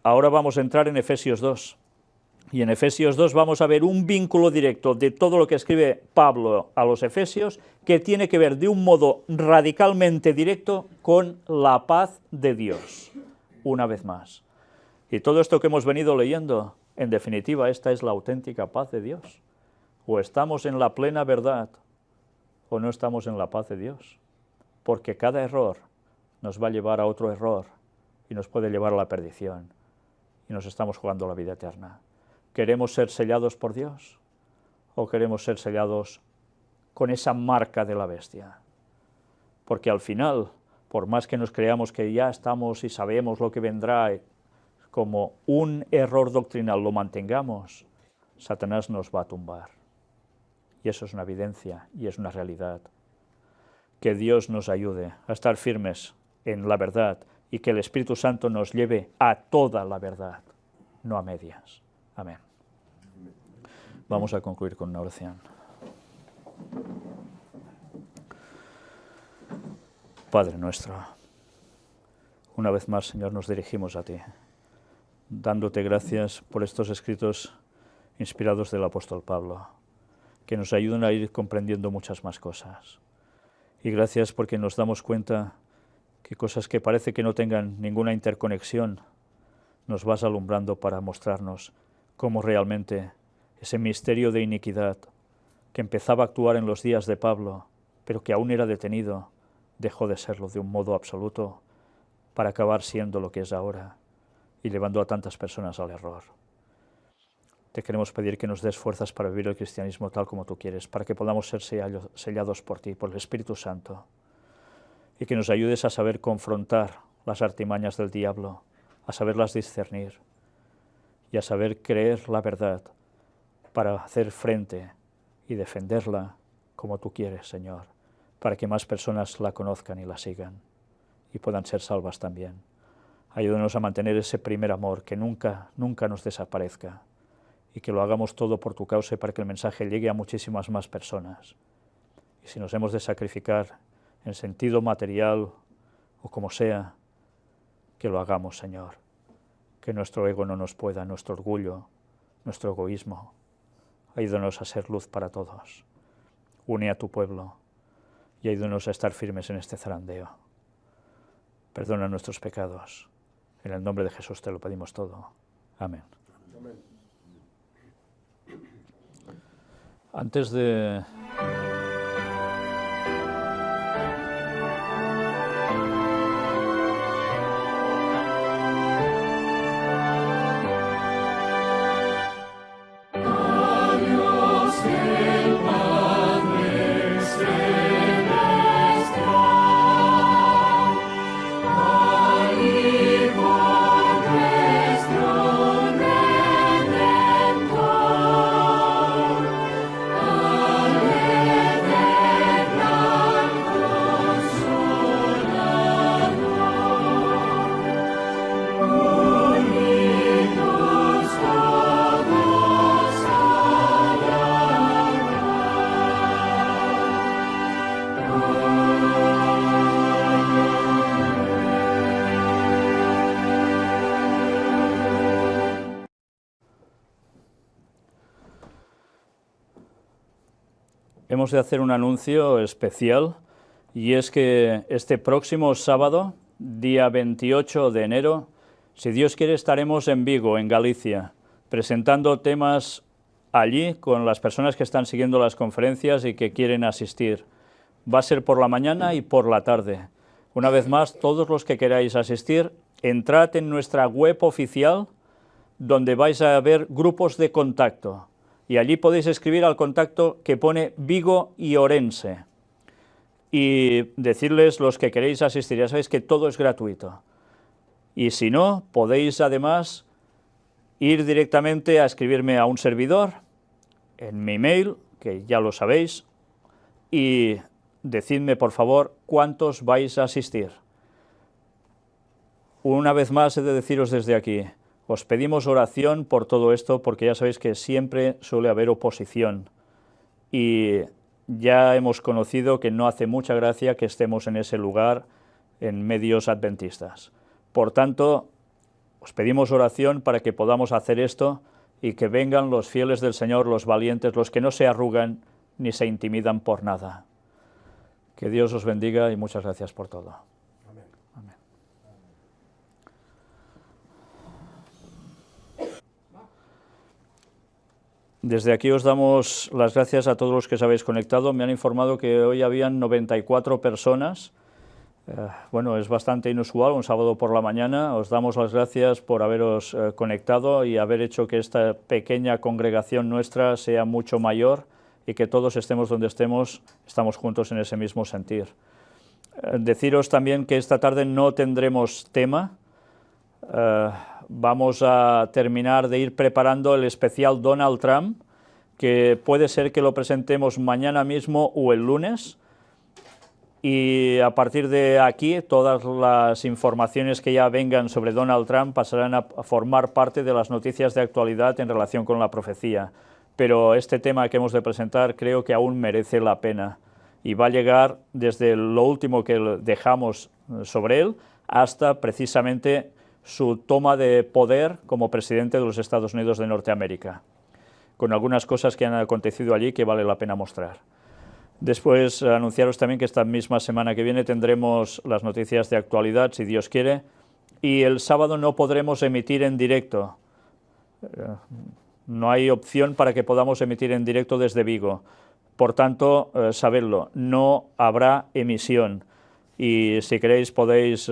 ahora vamos a entrar en Efesios 2. Y en Efesios 2 vamos a ver un vínculo directo de todo lo que escribe Pablo a los Efesios, que tiene que ver de un modo radicalmente directo con la paz de Dios, una vez más. Y todo esto que hemos venido leyendo, en definitiva, esta es la auténtica paz de Dios. O estamos en la plena verdad, o no estamos en la paz de Dios. Porque cada error nos va a llevar a otro error, y nos puede llevar a la perdición. Y nos estamos jugando la vida eterna. ¿Queremos ser sellados por Dios o queremos ser sellados con esa marca de la bestia? Porque al final, por más que nos creamos que ya estamos y sabemos lo que vendrá, como un error doctrinal lo mantengamos, Satanás nos va a tumbar. Y eso es una evidencia y es una realidad. Que Dios nos ayude a estar firmes en la verdad y que el Espíritu Santo nos lleve a toda la verdad, no a medias. Amén. Vamos a concluir con una oración. Padre nuestro, una vez más, Señor, nos dirigimos a ti, dándote gracias por estos escritos inspirados del apóstol Pablo, que nos ayudan a ir comprendiendo muchas más cosas. Y gracias porque nos damos cuenta que cosas que parece que no tengan ninguna interconexión, nos vas alumbrando para mostrarnos cómo realmente ese misterio de iniquidad que empezaba a actuar en los días de Pablo, pero que aún era detenido, dejó de serlo de un modo absoluto para acabar siendo lo que es ahora y llevando a tantas personas al error. Te queremos pedir que nos des fuerzas para vivir el cristianismo tal como tú quieres, para que podamos ser sellados por ti, por el Espíritu Santo, y que nos ayudes a saber confrontar las artimañas del diablo, a saberlas discernir y a saber creer la verdad para hacer frente y defenderla como tú quieres, Señor, para que más personas la conozcan y la sigan y puedan ser salvas también. Ayúdanos a mantener ese primer amor, que nunca nos desaparezca, y que lo hagamos todo por tu causa y para que el mensaje llegue a muchísimas más personas. Y si nos hemos de sacrificar en sentido material o como sea, que lo hagamos, Señor. Que nuestro ego no nos pueda, nuestro orgullo, nuestro egoísmo. Ayúdanos a ser luz para todos. Une a tu pueblo y ayúdanos a estar firmes en este zarandeo. Perdona nuestros pecados. En el nombre de Jesús te lo pedimos todo. Amén. Amén. Antes de... Hemos de hacer un anuncio especial, y es que este próximo sábado, día 28 de enero, si Dios quiere, estaremos en Vigo, en Galicia, presentando temas allí con las personas que están siguiendo las conferencias y que quieren asistir. Va a ser por la mañana y por la tarde. Una vez más, todos los que queráis asistir, entrad en nuestra web oficial, donde vais a ver grupos de contacto. Y allí podéis escribir al contacto que pone Vigo y Orense. Y decirles los que queréis asistir, ya sabéis que todo es gratuito. Y si no, podéis además ir directamente a escribirme a un servidor, en mi email, que ya lo sabéis, y decidme por favor cuántos vais a asistir. Una vez más he de deciros desde aquí, os pedimos oración por todo esto, porque ya sabéis que siempre suele haber oposición, y ya hemos conocido que no hace mucha gracia que estemos en ese lugar en medios adventistas. Por tanto, os pedimos oración para que podamos hacer esto y que vengan los fieles del Señor, los valientes, los que no se arrugan ni se intimidan por nada. Que Dios os bendiga y muchas gracias por todo. Amén. Amén. Desde aquí os damos las gracias a todos los que os habéis conectado. Me han informado que hoy habían 94 personas. Bueno, es bastante inusual, un sábado por la mañana. Os damos las gracias por haberos conectado y haber hecho que esta pequeña congregación nuestra sea mucho mayor y que todos estemos donde estemos, estamos juntos en ese mismo sentir. Deciros también que esta tarde no tendremos tema. Vamos a terminar de ir preparando el especial Donald Trump, que puede ser que lo presentemos mañana mismo o el lunes, y a partir de aquí todas las informaciones que ya vengan sobre Donald Trump pasarán a formar parte de las noticias de actualidad en relación con la profecía. Pero este tema que hemos de presentar creo que aún merece la pena, y va a llegar desde lo último que dejamos sobre él hasta precisamente su toma de poder como presidente de los Estados Unidos de Norteamérica, con algunas cosas que han acontecido allí que vale la pena mostrar. Después, anunciaros también que esta misma semana que viene tendremos las noticias de actualidad, si Dios quiere, y el sábado no podremos emitir en directo. No hay opción para que podamos emitir en directo desde Vigo. Por tanto, sabedlo, no habrá emisión. Y si queréis podéis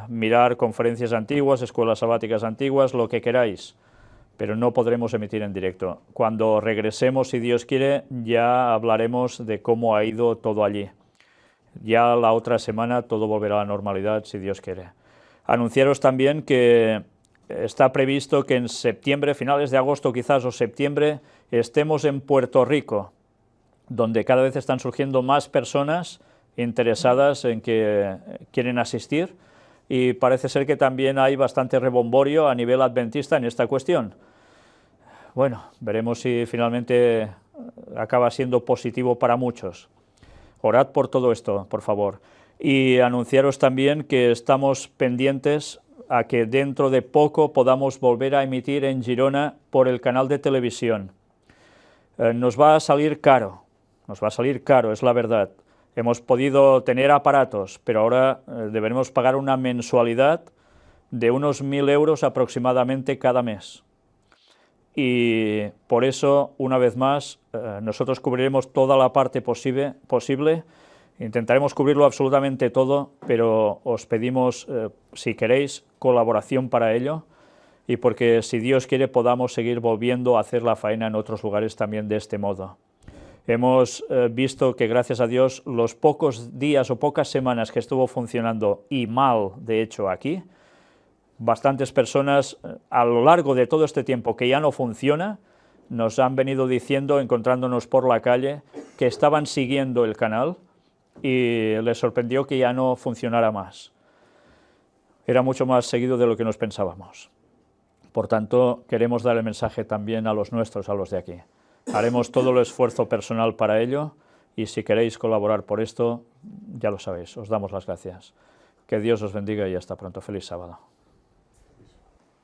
mirar conferencias antiguas, escuelas sabáticas antiguas, lo que queráis, pero no podremos emitir en directo. Cuando regresemos, si Dios quiere, ya hablaremos de cómo ha ido todo allí. Ya la otra semana todo volverá a la normalidad, si Dios quiere. Anunciaros también que está previsto que en septiembre, finales de agosto quizás o septiembre, estemos en Puerto Rico, donde cada vez están surgiendo más personas interesadas en que quieren asistir, y parece ser que también hay bastante rebomborio a nivel adventista en esta cuestión. Bueno, veremos si finalmente acaba siendo positivo para muchos. Orad por todo esto, por favor. Y anunciaros también que estamos pendientes a que dentro de poco podamos volver a emitir en Girona por el canal de televisión. Nos va a salir caro, es la verdad. Hemos podido tener aparatos, pero ahora deberemos pagar una mensualidad de unos 1.000 euros aproximadamente cada mes. y por eso, una vez más, nosotros cubriremos toda la parte posible, intentaremos cubrirlo absolutamente todo, pero os pedimos, si queréis, colaboración para ello, y porque si Dios quiere podamos seguir volviendo a hacer la faena en otros lugares también de este modo. Hemos visto que, gracias a Dios, los pocos días o pocas semanas que estuvo funcionando, y mal de hecho aquí, bastantes personas a lo largo de todo este tiempo que ya no funciona, nos han venido diciendo, encontrándonos por la calle, que estaban siguiendo el canal y les sorprendió que ya no funcionara más. Era mucho más seguido de lo que nos pensábamos. Por tanto, queremos dar el mensaje también a los nuestros, a los de aquí. Haremos todo el esfuerzo personal para ello, y si queréis colaborar por esto, ya lo sabéis, os damos las gracias. Que Dios os bendiga y hasta pronto. Feliz sábado.